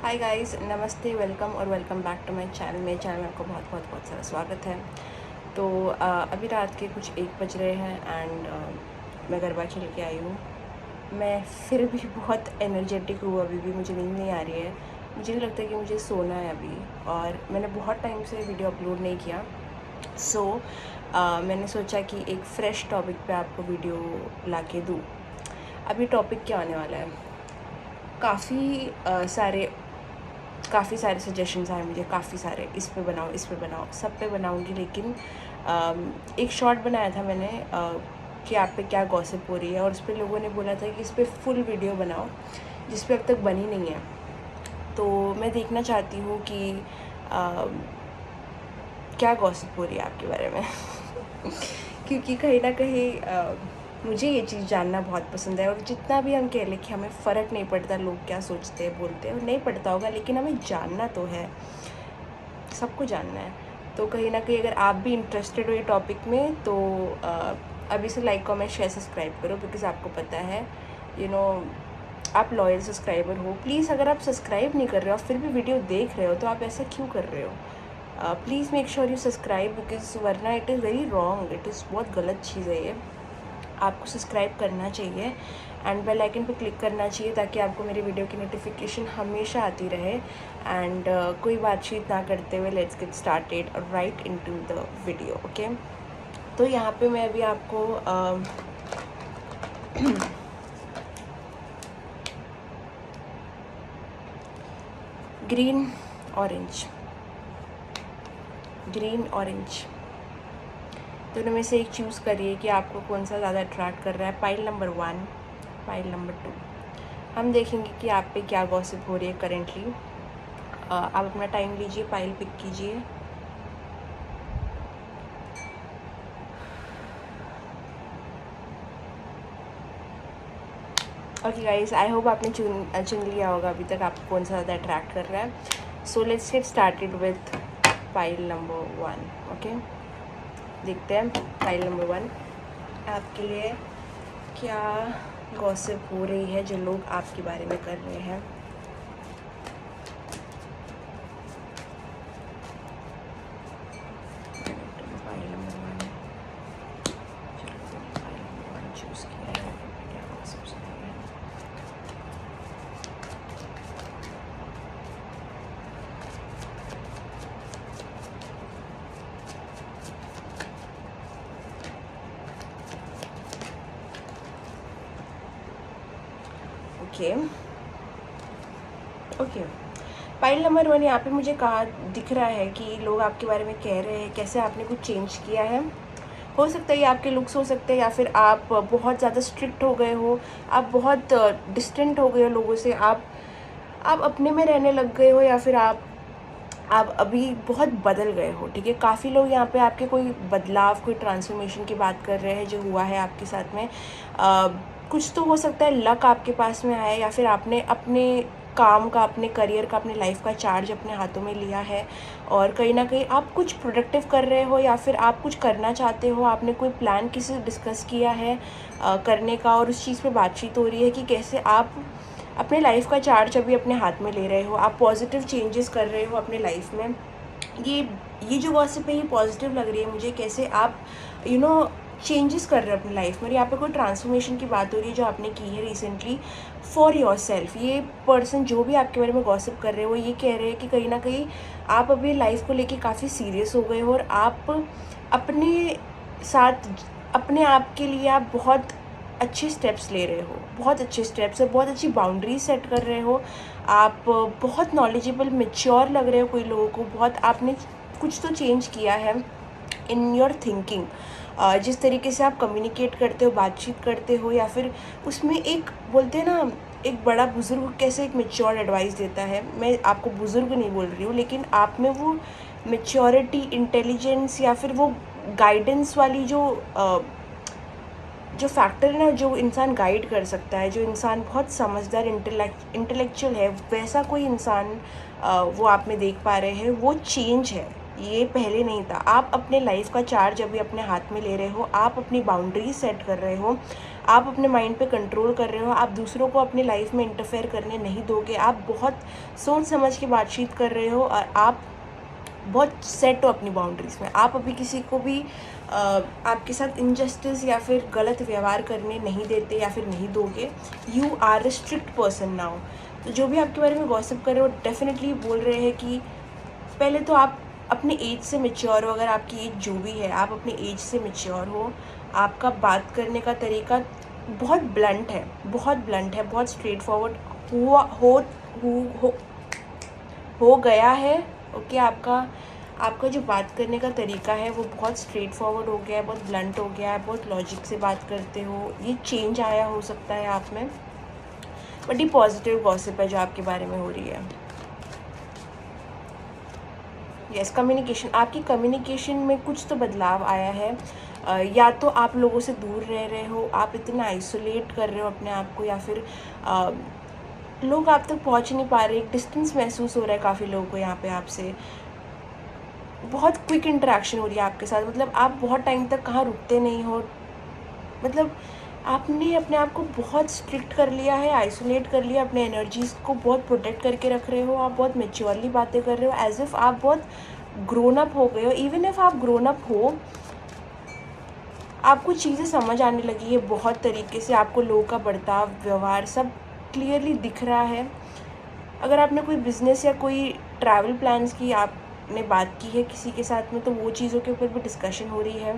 हाय guys, नमस्ते, welcome और welcome back to my channel. मेरे चैनल में आपको बहुत बहुत बहुत सारा स्वागत है। तो अभी रात के कुछ 1 बज रहे हैं एंड मैं गरबा खेल के आई हूँ। मैं फिर भी बहुत एनर्जेटिक हूँ, अभी भी मुझे नींद नहीं आ रही है। मुझे नहीं लगता कि मुझे सोना है अभी, और मैंने बहुत टाइम से वीडियो अपलोड नहीं किया। सो मैंने सोचा कि एक फ़्रेश टॉपिक पे आपको वीडियो ला के दूँ। अभी टॉपिक क्या आने वाला है, काफ़ी सारे सजेशंस आए मुझे, काफ़ी सारे, इस पे बनाओ, सब पे बनाऊंगी। लेकिन एक शॉर्ट बनाया था मैंने कि आप पे क्या गॉसिप हो रही है, और उस पर लोगों ने बोला था कि इस पर फुल वीडियो बनाओ, जिस पे अब तक बनी नहीं है। तो मैं देखना चाहती हूँ कि क्या गॉसिप हो रही है आपके बारे में क्योंकि कहीं ना कहीं मुझे ये चीज़ जानना बहुत पसंद है। और जितना भी हम कह लें कि हमें फ़र्क नहीं पड़ता लोग क्या सोचते हैं, बोलते हैं, नहीं पड़ता होगा, लेकिन हमें जानना तो है, सबको जानना है। तो कहीं ना कहीं अगर आप भी इंटरेस्टेड हो ये टॉपिक में, तो अभी से लाइक कमेंट शेयर सब्सक्राइब करो, बिकॉज़ आपको पता है आप लॉयल सब्सक्राइबर हो। प्लीज़, अगर आप सब्सक्राइब नहीं कर रहे हो, फिर भी वीडियो देख रहे हो, तो आप ऐसा क्यों कर रहे हो? Please make sure you subscribe, because वरना it is very wrong, it is बहुत गलत चीज़ है ये। आपको सब्सक्राइब करना चाहिए एंड बेल आइकन पे क्लिक करना चाहिए, ताकि आपको मेरी वीडियो की नोटिफिकेशन हमेशा आती रहे। एंड कोई बातचीत ना करते हुए let's get started right into the video, okay. तो यहाँ पे मैं अभी आपको ग्रीन ऑरेंज दोनों में से एक चूज़ करिए कि आपको कौन सा ज़्यादा अट्रैक्ट कर रहा है। Pile number 1, pile number 2। हम देखेंगे कि आप पे क्या गॉसिप हो रही है करेंटली। आप अपना टाइम लीजिए, पाइल पिक कीजिए। ओके गाइस, आई होप आपने चुन लिया होगा अभी तक आपको कौन सा ज़्यादा अट्रैक्ट कर रहा है। So let's get started with pile number 1, okay. देखते हैं पाइल नंबर 1 आपके लिए क्या गॉसिप हो रही है, जो लोग आपके बारे में कर रहे हैं। पाइल नंबर 1, चलो पाइल नंबर 1 चूज़ किया है, क्या गॉसिप हो रही है। ओके, पाइल नंबर 1 यहाँ पे मुझे कहा दिख रहा है कि लोग आपके बारे में कह रहे हैं कैसे आपने कुछ चेंज किया है। हो सकता है ये आपके लुक्स हो सकते हैं, या फिर आप बहुत ज़्यादा स्ट्रिक्ट हो गए हो, आप बहुत डिस्टेंट हो गए हो लोगों से, आप अपने में रहने लग गए हो, या फिर आप अभी बहुत बदल गए हो। ठीक है, काफ़ी लोग यहाँ पे आपके कोई बदलाव, कोई ट्रांसफॉर्मेशन की बात कर रहे हैं जो हुआ है आपके साथ में। कुछ तो हो सकता है लक आपके पास में आया, या फिर आपने अपने काम का, अपने करियर का, अपने लाइफ का चार्ज अपने हाथों में लिया है, और कहीं ना कहीं आप कुछ प्रोडक्टिव कर रहे हो, या फिर आप कुछ करना चाहते हो। आपने कोई प्लान किसी से डिस्कस किया है करने का, और उस चीज़ पे बातचीत हो रही है कि कैसे आप अपने लाइफ का चार्ज अभी अपने हाथ में ले रहे हो, आप पॉजिटिव चेंजेस कर रहे हो अपने लाइफ में। ये जो गॉसिप है ये पॉजिटिव लग रही है मुझे, कैसे आप चेंजेस कर रहे हो अपनी लाइफ में। यहाँ पे कोई ट्रांसफॉर्मेशन की बात हो रही है जो आपने की है रिसेंटली फॉर योर सेल्फ। ये पर्सन जो भी आपके बारे में गॉसिप कर रहे हो, वो ये कह रहे हैं कि कहीं ना कहीं आप अभी लाइफ को लेके काफ़ी सीरियस हो गए हो, और आप अपने साथ, अपने आप के लिए आप बहुत अच्छे स्टेप्स ले रहे हो, बहुत अच्छे स्टेप्स है, बहुत अच्छी बाउंड्रीज सेट कर रहे हो। आप बहुत नॉलेजेबल, मैच्योर लग रहे हो कोई लोगों को, बहुत आपने कुछ तो चेंज किया है इन योर थिंकिंग। जिस तरीके से आप कम्युनिकेट करते हो, बातचीत करते हो, या फिर उसमें एक बोलते हैं ना, एक बड़ा बुज़ुर्ग कैसे एक मैच्योर एडवाइस देता है। मैं आपको बुज़ुर्ग नहीं बोल रही हूँ, लेकिन आप में वो मैच्योरिटी, इंटेलिजेंस, या फिर वो गाइडेंस वाली जो फैक्टर है ना, जो इंसान गाइड कर सकता है, जो इंसान बहुत समझदार, इंटेलेक्चुअल है, वैसा कोई इंसान वो आप में देख पा रहे हैं। वो चेंज है, ये पहले नहीं था। आप अपने लाइफ का चार्ज अभी अपने हाथ में ले रहे हो, आप अपनी बाउंड्रीज सेट कर रहे हो, आप अपने माइंड पे कंट्रोल कर रहे हो, आप दूसरों को अपनी लाइफ में इंटरफेयर करने नहीं दोगे, आप बहुत सोच समझ के बातचीत कर रहे हो और आप बहुत सेट हो अपनी बाउंड्रीज़ में। आप अभी किसी को भी आपके साथ इनजस्टिस या फिर गलत व्यवहार करने नहीं देते या फिर नहीं दोगे। You are a strict person now. तो जो भी आपके बारे में गॉसिप कर रहे हो डेफिनेटली बोल रहे हैं कि पहले तो आप अपने एज से मैच्योर हो। अगर आपकी एज जो भी है, आप अपने एज से मैच्योर हो। आपका बात करने का तरीका बहुत ब्लंट है, बहुत ब्लंट है, बहुत स्ट्रेट फॉरवर्ड हुआ हो गया है। ओके, आपका जो बात करने का तरीका है वो बहुत स्ट्रेट फॉरवर्ड हो गया है, बहुत ब्लंट हो गया है, बहुत लॉजिक से बात करते हो। ये चेंज आया हो सकता है आप में, बट ये पॉजिटिव गॉसिप है जो आपके बारे में हो रही है। यस, कम्युनिकेशन, आपकी कम्युनिकेशन में कुछ तो बदलाव आया है। या तो आप लोगों से दूर रह रहे हो, आप इतना आइसोलेट कर रहे हो अपने आप को, या फिर लोग आप तक पहुंच नहीं पा रहे, एक डिस्टेंस महसूस हो रहा है काफ़ी लोगों को यहाँ पे आपसे। बहुत क्विक इंटरेक्शन हो रही है आपके साथ, मतलब आप बहुत टाइम तक कहाँ रुकते नहीं हो। मतलब आपने अपने आप को बहुत स्ट्रिक्ट कर लिया है, आइसोलेट कर लिया, अपने एनर्जीज़ को बहुत प्रोटेक्ट करके रख रहे हो। आप बहुत मेच्योरली बातें कर रहे हो, एज इफ़ आप बहुत ग्रोन अप हो गए हो। इवन इफ़ आप ग्रोन अप हो, आपको चीज़ें समझ आने लगी है बहुत तरीके से, आपको लोगों का बर्ताव, व्यवहार सब क्लियरली दिख रहा है। अगर आपने कोई बिज़नेस या कोई ट्रैवल प्लान्स की आपने बात की है किसी के साथ में, तो वो चीज़ों के ऊपर भी डिस्कशन हो रही है।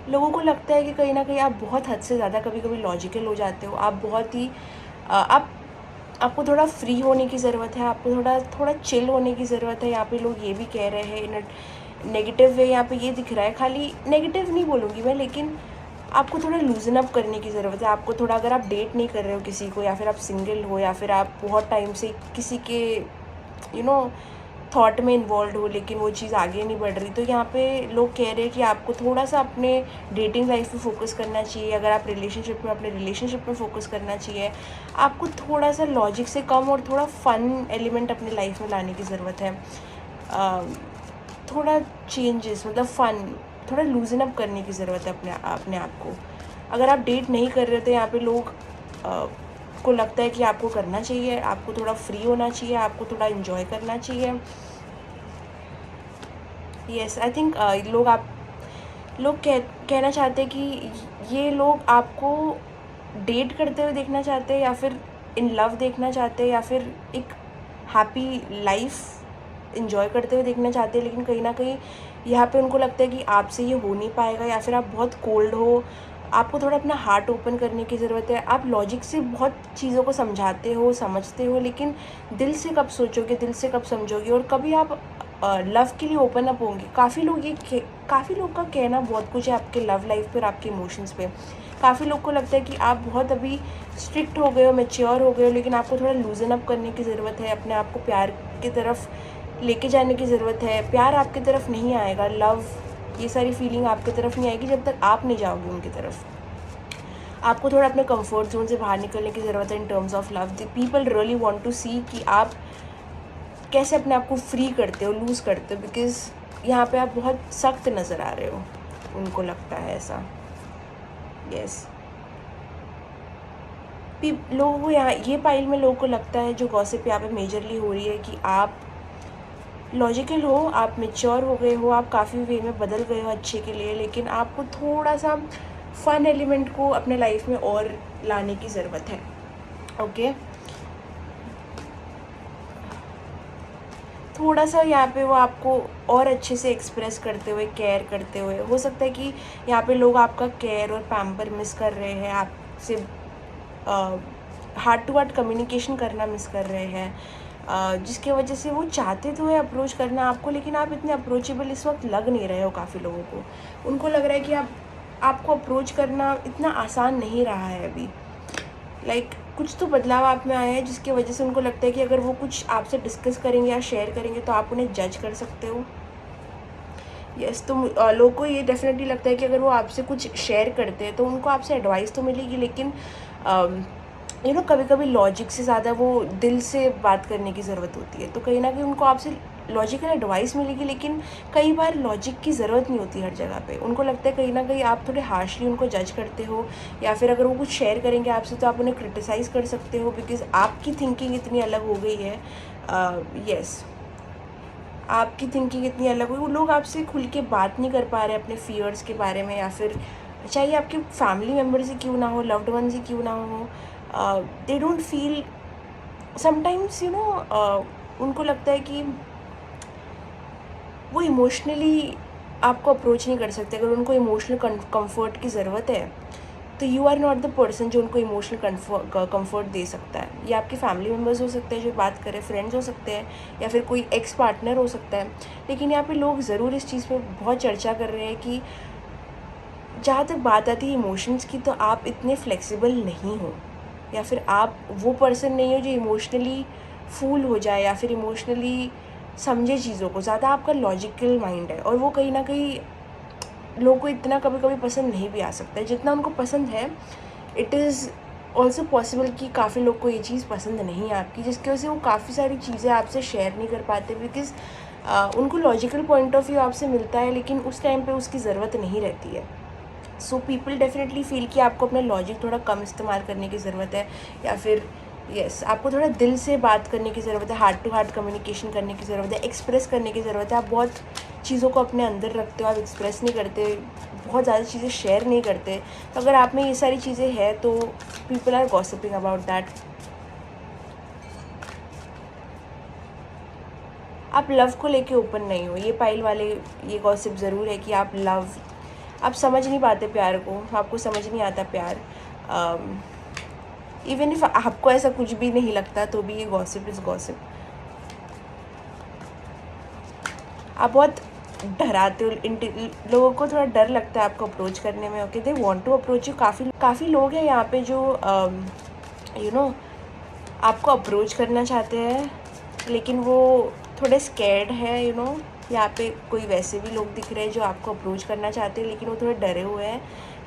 लोगों को लगता है कि कहीं ना कहीं आप बहुत हद से ज़्यादा कभी कभी लॉजिकल हो जाते हो। आप बहुत ही आपको थोड़ा फ्री होने की ज़रूरत है, आपको थोड़ा चिल होने की ज़रूरत है। यहाँ पे लोग ये भी कह रहे हैं इन नेगेटिव वे, यहाँ पे ये दिख रहा है, खाली नेगेटिव नहीं बोलूँगी मैं, लेकिन आपको थोड़ा लूजन अप करने की ज़रूरत है। आपको थोड़ा, अगर आप डेट नहीं कर रहे हो किसी को, या फिर आप सिंगल हो, या फिर आप बहुत टाइम से किसी के थॉट में इन्वॉल्व हो लेकिन वो चीज़ आगे नहीं बढ़ रही, तो यहाँ पे लोग कह रहे हैं कि आपको थोड़ा सा अपने डेटिंग लाइफ पे फोकस करना चाहिए। अगर आप रिलेशनशिप में, अपने रिलेशनशिप में फोकस करना चाहिए। आपको थोड़ा सा लॉजिक से कम और थोड़ा फ़न एलिमेंट अपनी लाइफ में लाने की ज़रूरत है। थोड़ा चेंजेस, मतलब फ़न, थोड़ा लूजन अप करने की ज़रूरत है अपने आप को। अगर आप डेट नहीं कर रहे तो यहाँ पे लोग को लगता है कि आपको करना चाहिए, आपको थोड़ा फ्री होना चाहिए, आपको थोड़ा इन्जॉय करना चाहिए। यस, आई थिंक लोग कहना चाहते हैं कि ये लोग आपको डेट करते हुए देखना चाहते हैं, या फिर इन लव देखना चाहते हैं, या फिर एक हैप्पी लाइफ इन्जॉय करते हुए देखना चाहते हैं। लेकिन कहीं ना कहीं यहाँ पे उनको लगता है कि आपसे ये हो नहीं पाएगा, या फिर आप बहुत कोल्ड हो। आपको थोड़ा अपना हार्ट ओपन करने की ज़रूरत है। आप लॉजिक से बहुत चीज़ों को समझाते हो, समझते हो, लेकिन दिल से कब सोचोगे, दिल से कब समझोगे, और कभी आप लव के लिए ओपन अप होंगे। काफ़ी लोग का कहना बहुत कुछ है आपके लव लाइफ पर, आपके इमोशंस पे। काफ़ी लोग को लगता है कि आप बहुत अभी स्ट्रिक्ट हो गए हो, मैच्योर हो गए हो, लेकिन आपको थोड़ा लूजन अप करने की ज़रूरत है। अपने आप को प्यार की तरफ लेके जाने की ज़रूरत है। प्यार आपकी तरफ नहीं आएगा, लव, ये सारी फीलिंग आपकी तरफ नहीं आएगी जब तक आप नहीं जाओगे उनकी तरफ। आपको थोड़ा अपने कंफर्ट जोन से बाहर निकलने की ज़रूरत है in terms of love. The people really want to see कि आप कैसे अपने आप को फ्री करते हो, लूज़ करते हो, बिकॉज यहाँ पे आप बहुत सख्त नज़र आ रहे हो, उनको लगता है ऐसा। यस, लोगों को यहाँ ये पाइल में लोगों को लगता है, जो गॉसिप यहाँ पे मेजरली हो रही है, कि आप लॉजिकल हो, आप मैच्योर हो गए हो, आप काफ़ी वे में बदल गए हो अच्छे के लिए, लेकिन आपको थोड़ा सा फ़न एलिमेंट को अपने लाइफ में और लाने की ज़रूरत है। ओके, थोड़ा सा यहाँ पे वो आपको और अच्छे से एक्सप्रेस करते हुए, केयर करते हुए, हो सकता है कि यहाँ पे लोग आपका केयर और पैम्पर मिस कर रहे हैं, आपसे हार्ट टू हार्ट कम्युनिकेशन करना मिस कर रहे हैं, जिसकी वजह से वो चाहते तो है अप्रोच करना आपको, लेकिन आप इतने अप्रोचेबल इस वक्त लग नहीं रहे हो काफ़ी लोगों को। उनको लग रहा है कि आपको अप्रोच करना इतना आसान नहीं रहा है अभी। कुछ तो बदलाव आप में आया है, जिसकी वजह से उनको लगता है कि अगर वो कुछ आपसे डिस्कस करेंगे या शेयर करेंगे तो आप उन्हें जज कर सकते हो। यस, तो लोगों को ये डेफिनेटली लगता है कि अगर वो आपसे कुछ शेयर करते हैं तो उनको आपसे एडवाइस तो मिलेगी, लेकिन कभी कभी लॉजिक से ज़्यादा वो दिल से बात करने की ज़रूरत होती है। तो कहीं ना कहीं उनको आपसे लॉजिकल एडवाइस मिलेगी, लेकिन कई बार लॉजिक की ज़रूरत नहीं होती हर जगह पे। उनको लगता है कहीं ना कहीं आप थोड़े हार्शली उनको जज करते हो, या फिर अगर वो कुछ शेयर करेंगे आपसे तो आप उन्हें क्रिटिसाइज़ कर सकते हो, बिकॉज़ आपकी थिंकिंग इतनी अलग हो गई है। यस, आपकी थिंकिंग इतनी अलग हुई, वो लोग आपसे खुल के बात नहीं कर पा रहे अपने फियर्स के बारे में, या फिर चाहे आपके फैमिली मेम्बर से क्यों ना हो, लव्ड वन से क्यों ना हो, दे डोंट फील समटाइम्स उनको लगता है कि वो इमोशनली आपको अप्रोच नहीं कर सकते। अगर उनको इमोशनल कंफर्ट की ज़रूरत है तो you are not the person जो उनको इमोशनल कंफर्ट दे सकता है। ये आपके फैमिली मेम्बर्स हो सकते हैं जो बात करें, फ्रेंड्स हो सकते हैं, या फिर कोई एक्स पार्टनर हो सकता है। लेकिन यहाँ पे लोग ज़रूर इस चीज़ पे बहुत चर्चा कर रहे हैं कि जहाँ तक बात आती है इमोशंस की, तो आप इतने फ्लेक्सिबल नहीं हो, या फिर आप वो पर्सन नहीं हो जो इमोशनली फूल हो जाए या फिर इमोशनली समझे चीज़ों को। ज़्यादा आपका लॉजिकल माइंड है, और वो कहीं ना कहीं लोगों को इतना कभी कभी पसंद नहीं भी आ सकता है जितना उनको पसंद है। इट इज़ ऑल्सो पॉसिबल कि काफ़ी लोग को ये चीज़ पसंद नहीं है आपकी, जिसकी वजह से वो काफ़ी सारी चीज़ें आपसे शेयर नहीं कर पाते, बिकॉज़ उनको लॉजिकल पॉइंट ऑफ व्यू आपसे मिलता है, लेकिन उस टाइम पे उसकी ज़रूरत नहीं रहती है। सो पीपल डेफिनेटली फील कि आपको अपना लॉजिक थोड़ा कम इस्तेमाल करने की ज़रूरत है, या फिर आपको थोड़ा दिल से बात करने की ज़रूरत है, हार्ट टू हार्ट कम्युनिकेशन करने की ज़रूरत है, एक्सप्रेस करने की ज़रूरत है। आप बहुत चीज़ों को अपने अंदर रखते हो, आप एक्सप्रेस नहीं करते, बहुत ज़्यादा चीज़ें शेयर नहीं करते। तो अगर आप में ये सारी चीज़ें हैं तो people are gossiping about that. आप लव को लेके ओपन नहीं हो, ये पाइल वाले ये गॉसिप ज़रूर है कि आप समझ नहीं पाते प्यार को, आपको समझ नहीं आता प्यार। इवन इफ आपको ऐसा कुछ भी नहीं लगता तो भी ये गॉसिप इज़ गॉसिप। आप बहुत डराते हो, लोगों को थोड़ा डर लगता है आपको अप्रोच करने में। Okay, they want to approach you. काफ़ी लोग हैं यहाँ पे जो आपको अप्रोच करना चाहते हैं, लेकिन वो थोड़े स्कैर्ड है। यहाँ पे कोई वैसे भी लोग दिख रहे हैं जो आपको अप्रोच करना चाहते हैं, लेकिन वो थोड़े डरे हुए हैं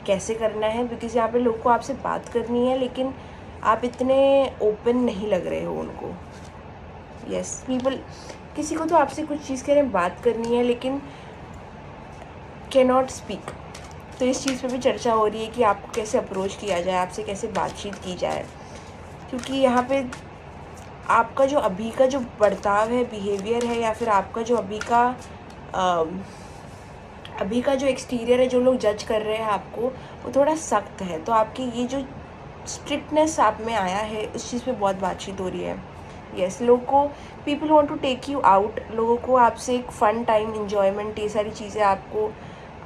कैसे करना है, बिकॉज़ यहाँ पे लोग को आपसे बात करनी है, लेकिन आप इतने ओपन नहीं लग रहे हो उनको। यस, पीपल किसी को तो आपसे कुछ चीज़ के बारे में बात करनी है, लेकिन कैन नॉट स्पीक। तो इस चीज़ पे भी चर्चा हो रही है कि आपको कैसे अप्रोच किया जाए, आपसे कैसे बातचीत की जाए, क्योंकि यहाँ पे आपका जो अभी का जो बर्ताव है, बिहेवियर है, या फिर आपका जो अभी का जो एक्सटीरियर है, जो लोग जज कर रहे हैं आपको, वो थोड़ा सख्त है। तो आपकी ये जो स्ट्रिक्टनेस आप में आया है, इस चीज़ पे बहुत बातचीत हो रही है। यस, लोग को people want to take you out, लोगों को आपसे एक फ़न टाइम, इन्जॉयमेंट, ये सारी चीज़ें आपको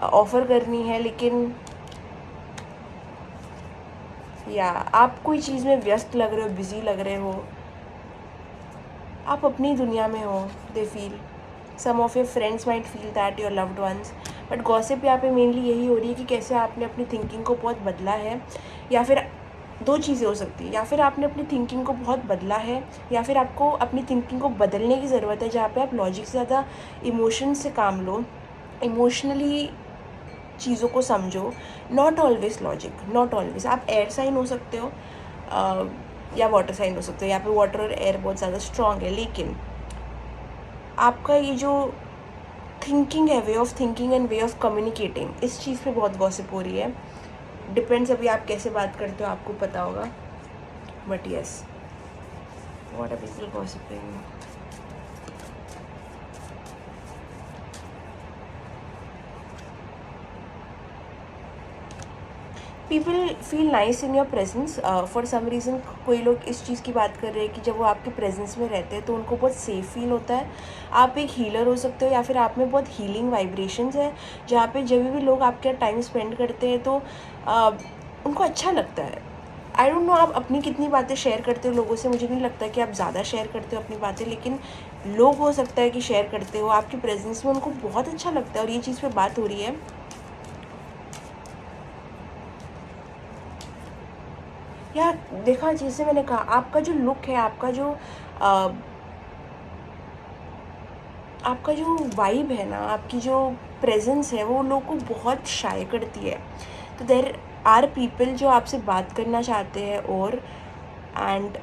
ऑफ़र करनी है, लेकिन आप कोई चीज़ में व्यस्त लग रहे हो, बिज़ी लग रहे हो, आप अपनी दुनिया में हो। They feel, some of your friends might feel that, your loved ones. But gossip यहाँ पे मेनली यही हो रही है कि कैसे आपने अपनी थिंकिंग को बहुत बदला है, या फिर दो चीज़ें हो सकती है, या फिर आपने अपनी थिंकिंग को बहुत बदला है, या फिर आपको अपनी थिंकिंग को बदलने की ज़रूरत है, जहाँ पे आप लॉजिक से ज़्यादा इमोशन से काम लो, इमोशनली चीज़ों को समझो। Not always logic, not always. आप एयर साइन हो सकते हो या वाटर साइन हो सकते हो, यहाँ पे वाटर और एयर बहुत ज़्यादा स्ट्रॉन्ग है, लेकिन आपका ये जो थिंकिंग है, way of thinking and way of communicating, इस चीज़ पे बहुत गॉसिप हो रही है। डिपेंड्स अभी आप कैसे बात करते हो, आपको पता होगा। But yes, what are people gossiping? People feel nice in your presence for some reason. कोई लोग इस चीज़ की बात कर रहे हैं कि जब वो आपके प्रेजेंस में रहते हैं तो उनको बहुत सेफ़ फील होता है। आप एक हीलर हो सकते हो, या फिर आप में बहुत हीलिंग वाइब्रेशंस है, जहाँ पे जब भी लोग आपके टाइम स्पेंड करते हैं तो उनको अच्छा लगता है। आई डोंट नो आप अपनी कितनी बातें शेयर करते हो लोगों से, मुझे नहीं लगता कि आप ज़्यादा शेयर करते हो अपनी बातें, लेकिन लोग हो सकता है कि शेयर करते हो आपके प्रेजेंस में, उनको बहुत अच्छा लगता है, और ये चीज़ पे बात हो रही है। या देखा, जैसे मैंने कहा, आपका जो लुक है, आपका जो वाइब है ना, आपकी जो प्रेजेंस है, वो लोग को बहुत शाय करती है। तो देर आर पीपल जो आपसे बात करना चाहते हैं, और and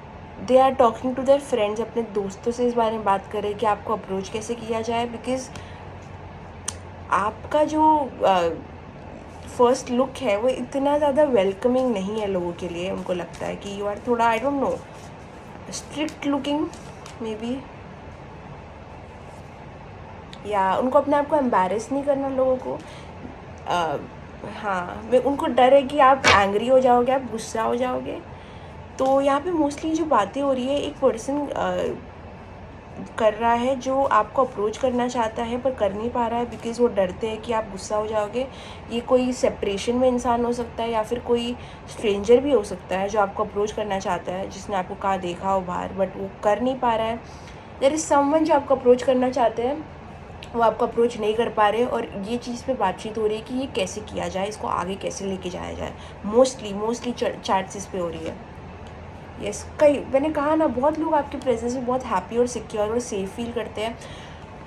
they are talking to their friends, अपने दोस्तों से इस बारे में बात करें कि आपको अप्रोच कैसे किया जाए, बिकॉज़ आपका जो फर्स्ट लुक है वो इतना ज़्यादा वेलकमिंग नहीं है लोगों के लिए। उनको लगता है कि यू आर थोड़ा, आई don't no, strict looking may be, या उनको अपने आप को एम्बैरेस नहीं करना लोगों को। हाँ, मैं उनको डर है कि आप एंग्री हो जाओगे, आप गुस्सा हो जाओगे। तो यहाँ पे मोस्टली जो बातें हो रही है, एक पर्सन कर रहा है जो आपको अप्रोच करना चाहता है पर कर नहीं पा रहा है बिकॉज़ वो डरते हैं कि आप गुस्सा हो जाओगे। ये कोई सेपरेशन में इंसान हो सकता है या फिर कोई स्ट्रेंजर भी हो सकता है जो आपको अप्रोच करना चाहता है, जिसने आपको कहाँ देखा हो बाहर बट वो कर नहीं पा रहा है। देयर इज़ समवन जो आपको अप्रोच करना चाहते हैं, वो आपको अप्रोच नहीं कर पा रहे, और ये चीज़ पे बातचीत हो रही है कि ये कैसे किया जाए, इसको आगे कैसे लेके जाया जाए। मोस्टली चैट्स इस पे हो रही है। यस, कई, मैंने कहा ना, बहुत लोग आपके प्रेजेंस में बहुत हैप्पी और सिक्योर और सेफ फील करते हैं।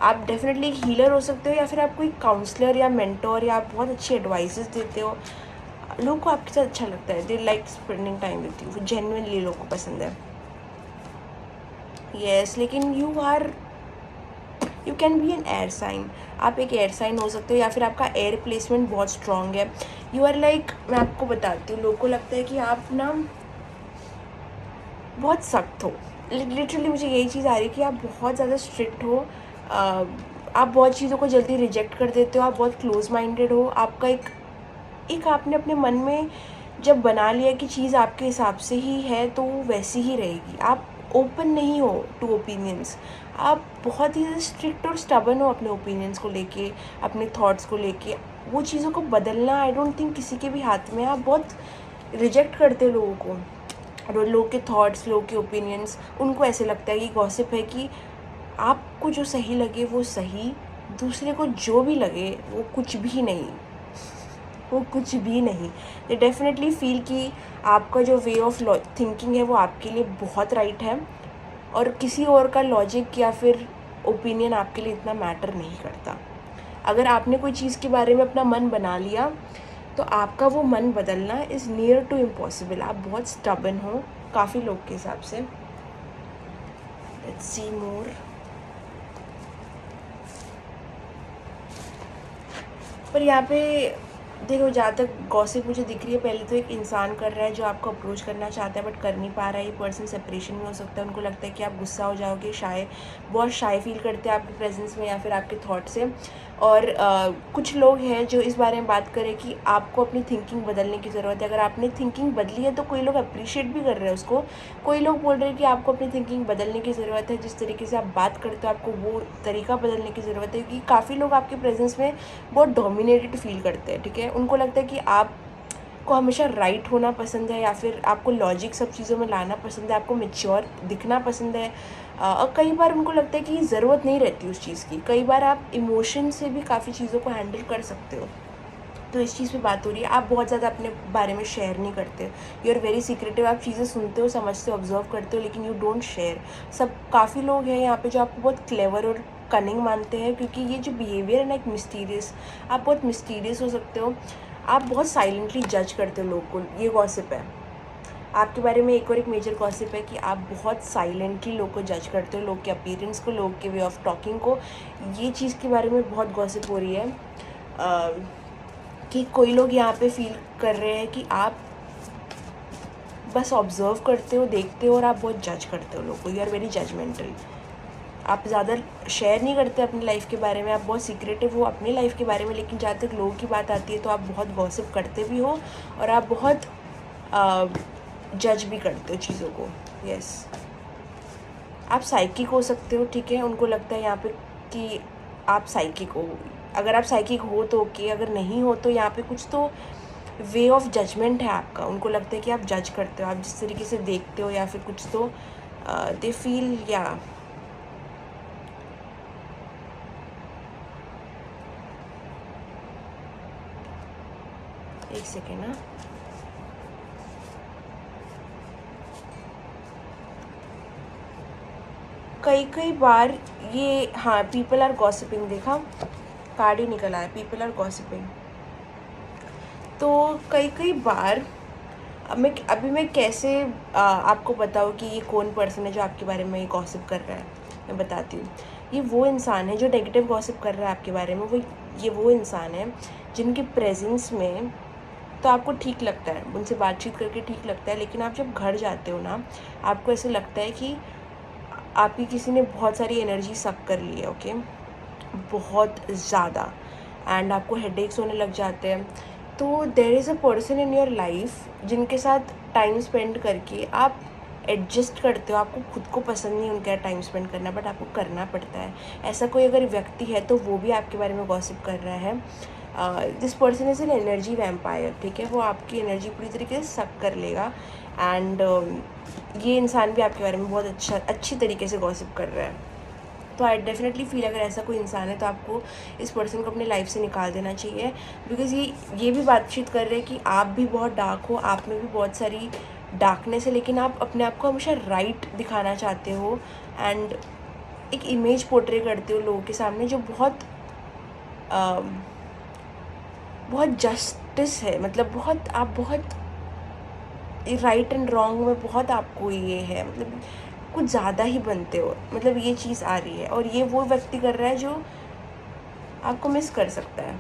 आप डेफिनेटली एक हीलर हो सकते हो, या फिर आप कोई काउंसलर या मेंटोर, या आप बहुत अच्छी एडवाइसेस देते हो। लोगों को आपके साथ अच्छा लगता है, they like spending time with you, genuinely लोगों को पसंद है। यस, लेकिन you can be an air sign. आप एक एयर साइन हो सकते हो, या फिर आपका एयर प्लेसमेंट बहुत स्ट्रॉन्ग है। यू आर लाइक, मैं आपको बताती हूँ, लोगों को लगता है कि आप ना बहुत सख्त हो। लिटरली मुझे यही चीज़ आ रही है कि आप बहुत ज़्यादा स्ट्रिक्ट हो। आप बहुत चीज़ों को जल्दी रिजेक्ट कर देते हो, आप बहुत क्लोज माइंडेड हो। आपका एक आपने अपने मन में जब बना लिया कि चीज़ आपके हिसाब से ही है तो वो वैसी ही रहेगी। आप ओपन नहीं हो टू ओपिनियंस। आप बहुत ही स्ट्रिक्ट और स्टबर्न हो अपने ओपिनियंस को लेके, अपने थॉट्स को लेके। वो चीज़ों को बदलना आई डोंट थिंक किसी के भी हाथ में है। आप बहुत रिजेक्ट करते हो लोगों को, और लोग के थॉट्स, लोग के ओपिनियंस। उनको ऐसे लगता है कि गॉसिप है कि आपको जो सही लगे वो सही, दूसरे को जो भी लगे वो कुछ भी नहीं, वो कुछ भी नहीं। दे डेफिनेटली फील कि आपका जो वे ऑफ थिंकिंग है वो आपके लिए बहुत राइट है, और किसी और का लॉजिक या फिर ओपिनियन आपके लिए इतना मैटर नहीं करता। अगर आपने कोई चीज़ के बारे में अपना मन बना लिया तो आपका वो मन बदलना इज़ नियर टू इम्पॉसिबल। आप बहुत स्टबर्न हो काफ़ी लोग के हिसाब से। लेट्स सी मोर। पर यहाँ पे देखो, जहाँ तक गॉसिप मुझे दिख रही है, पहले तो एक इंसान कर रहा है जो आपको अप्रोच करना चाहता है बट कर नहीं पा रहा है। ये पर्सन सेपरेशन में हो सकता है, उनको लगता है कि आप गुस्सा हो जाओगे, बहुत शाय फील करते हैं आपके प्रेजेंस में या फिर आपके थॉट से। और कुछ लोग हैं जो इस बारे में बात करें कि आपको अपनी थिंकिंग बदलने की ज़रूरत है। अगर आपने थिंकिंग बदली है तो कोई लोग अप्रिशिएट भी कर रहे हैं उसको। कोई लोग बोल रहे हैं कि आपको अपनी थिंकिंग बदलने की ज़रूरत है, जिस तरीके से आप बात करते हो आपको वो तरीका बदलने की ज़रूरत है, क्योंकि काफ़ी लोग आपके प्रेजेंस में बहुत डोमिनेटेड फील करते हैं। ठीक है, उनको लगता है कि आपको हमेशा राइट होना पसंद है, या फिर आपको लॉजिक सब चीज़ों में लाना पसंद है, आपको मैच्योर दिखना पसंद है। और कई बार उनको लगता है कि ज़रूरत नहीं रहती उस चीज़ की। कई बार आप इमोशन से भी काफ़ी चीज़ों को हैंडल कर सकते हो। तो इस चीज़ पे बात हो रही है। आप बहुत ज़्यादा अपने बारे में शेयर नहीं करते हो, यू आर वेरी सीक्रेटिव। आप चीज़ें सुनते हो, समझते हो, ऑब्जर्व करते हो, लेकिन यू डोंट शेयर। काफ़ी लोग हैं यहाँ पे जो आपको बहुत क्लेवर और कनिंग मानते हैं, क्योंकि ये जो बिहेवियर है ना, एक मिस्टीरियस, आप बहुत मिस्टीरियस हो सकते हो। आप बहुत साइलेंटली जज करते हो लोग को, ये गॉसिप है आपके बारे में। एक मेजर गॉसिप है कि आप बहुत साइलेंटली लोग को जज करते हो, लोग के अपीयरेंस को, लोग के वे ऑफ टॉकिंग को। ये चीज़ के बारे में बहुत गॉसिप हो रही है कि कोई लोग यहाँ पे फील कर रहे हैं कि आप बस ऑब्जर्व करते हो, देखते हो, और आप बहुत जज करते हो लोग को। You are very judgemental. आप ज़्यादा शेयर नहीं करते अपनी लाइफ के बारे में, आप बहुत सीक्रेटिव हो अपनी लाइफ के बारे में, लेकिन जहाँ तक लोगों की बात आती है तो आप बहुत गॉसिप करते भी हो, और आप बहुत जज भी करते हो चीज़ों को। यस, आप साइकिक हो सकते हो। ठीक है, उनको लगता है यहाँ पे कि आप साइकिक हो। अगर आप साइकिक हो तो ओके, अगर नहीं हो तो यहाँ पे कुछ तो वे ऑफ जजमेंट है आपका। उनको लगता है कि आप जज करते हो, आप जिस तरीके से देखते हो, या फिर कुछ तो दे फील, या एक सेकेंड ना। कई बार ये, हाँ, पीपल आर गॉसिपिंग, देखा कार्ड ही निकल आया, पीपल आर गॉसिपिंग। तो कई बार अभी मैं कैसे आपको बताऊँ कि ये कौन पर्सन है जो आपके बारे में गॉसिप कर रहा है। मैं बताती हूँ। ये वो इंसान है जो नेगेटिव गॉसिप कर रहा है आपके बारे में। ये वो इंसान है जिनके प्रेजेंस में तो आपको ठीक लगता है, उनसे बातचीत करके ठीक लगता है, लेकिन आप जब घर जाते हो ना, आपको ऐसे लगता है कि आपकी किसी ने बहुत सारी एनर्जी सक कर ली है। ओके, बहुत ज़्यादा, एंड आपको हेडेक्स होने लग जाते हैं। तो there is a person in your life जिनके साथ टाइम स्पेंड करके आप एडजस्ट करते हो। आपको खुद को पसंद नहीं उनके साथ टाइम स्पेंड करना, बट आपको करना पड़ता है। ऐसा कोई अगर व्यक्ति है तो वो भी आपके बारे में गॉसिप कर रहा है। This person is an energy vampire, ठीक है। वो आपकी एनर्जी पूरी तरीके से सक कर लेगा, एंड ये इंसान भी आपके बारे में बहुत अच्छी तरीके से गॉसिप कर रहा है। तो आई डेफिनेटली फील अगर ऐसा कोई इंसान है तो आपको इस पर्सन को अपने लाइफ से निकाल देना चाहिए, बिकॉज़ ये भी बातचीत कर रहे हैं कि आप भी बहुत डार्क हो, आप में भी बहुत सारी डार्कनेस है, लेकिन आप अपने आप को हमेशा राइट दिखाना चाहते हो, एंड एक इमेज पोर्ट्रे करते हो लोगों के सामने जो बहुत जस्टिस है। मतलब बहुत राइट एंड रॉन्ग में बहुत आपको ये है, मतलब कुछ ज़्यादा ही बनते हो। मतलब ये चीज़ आ रही है, और ये वो व्यक्ति कर रहा है जो आपको मिस कर सकता है,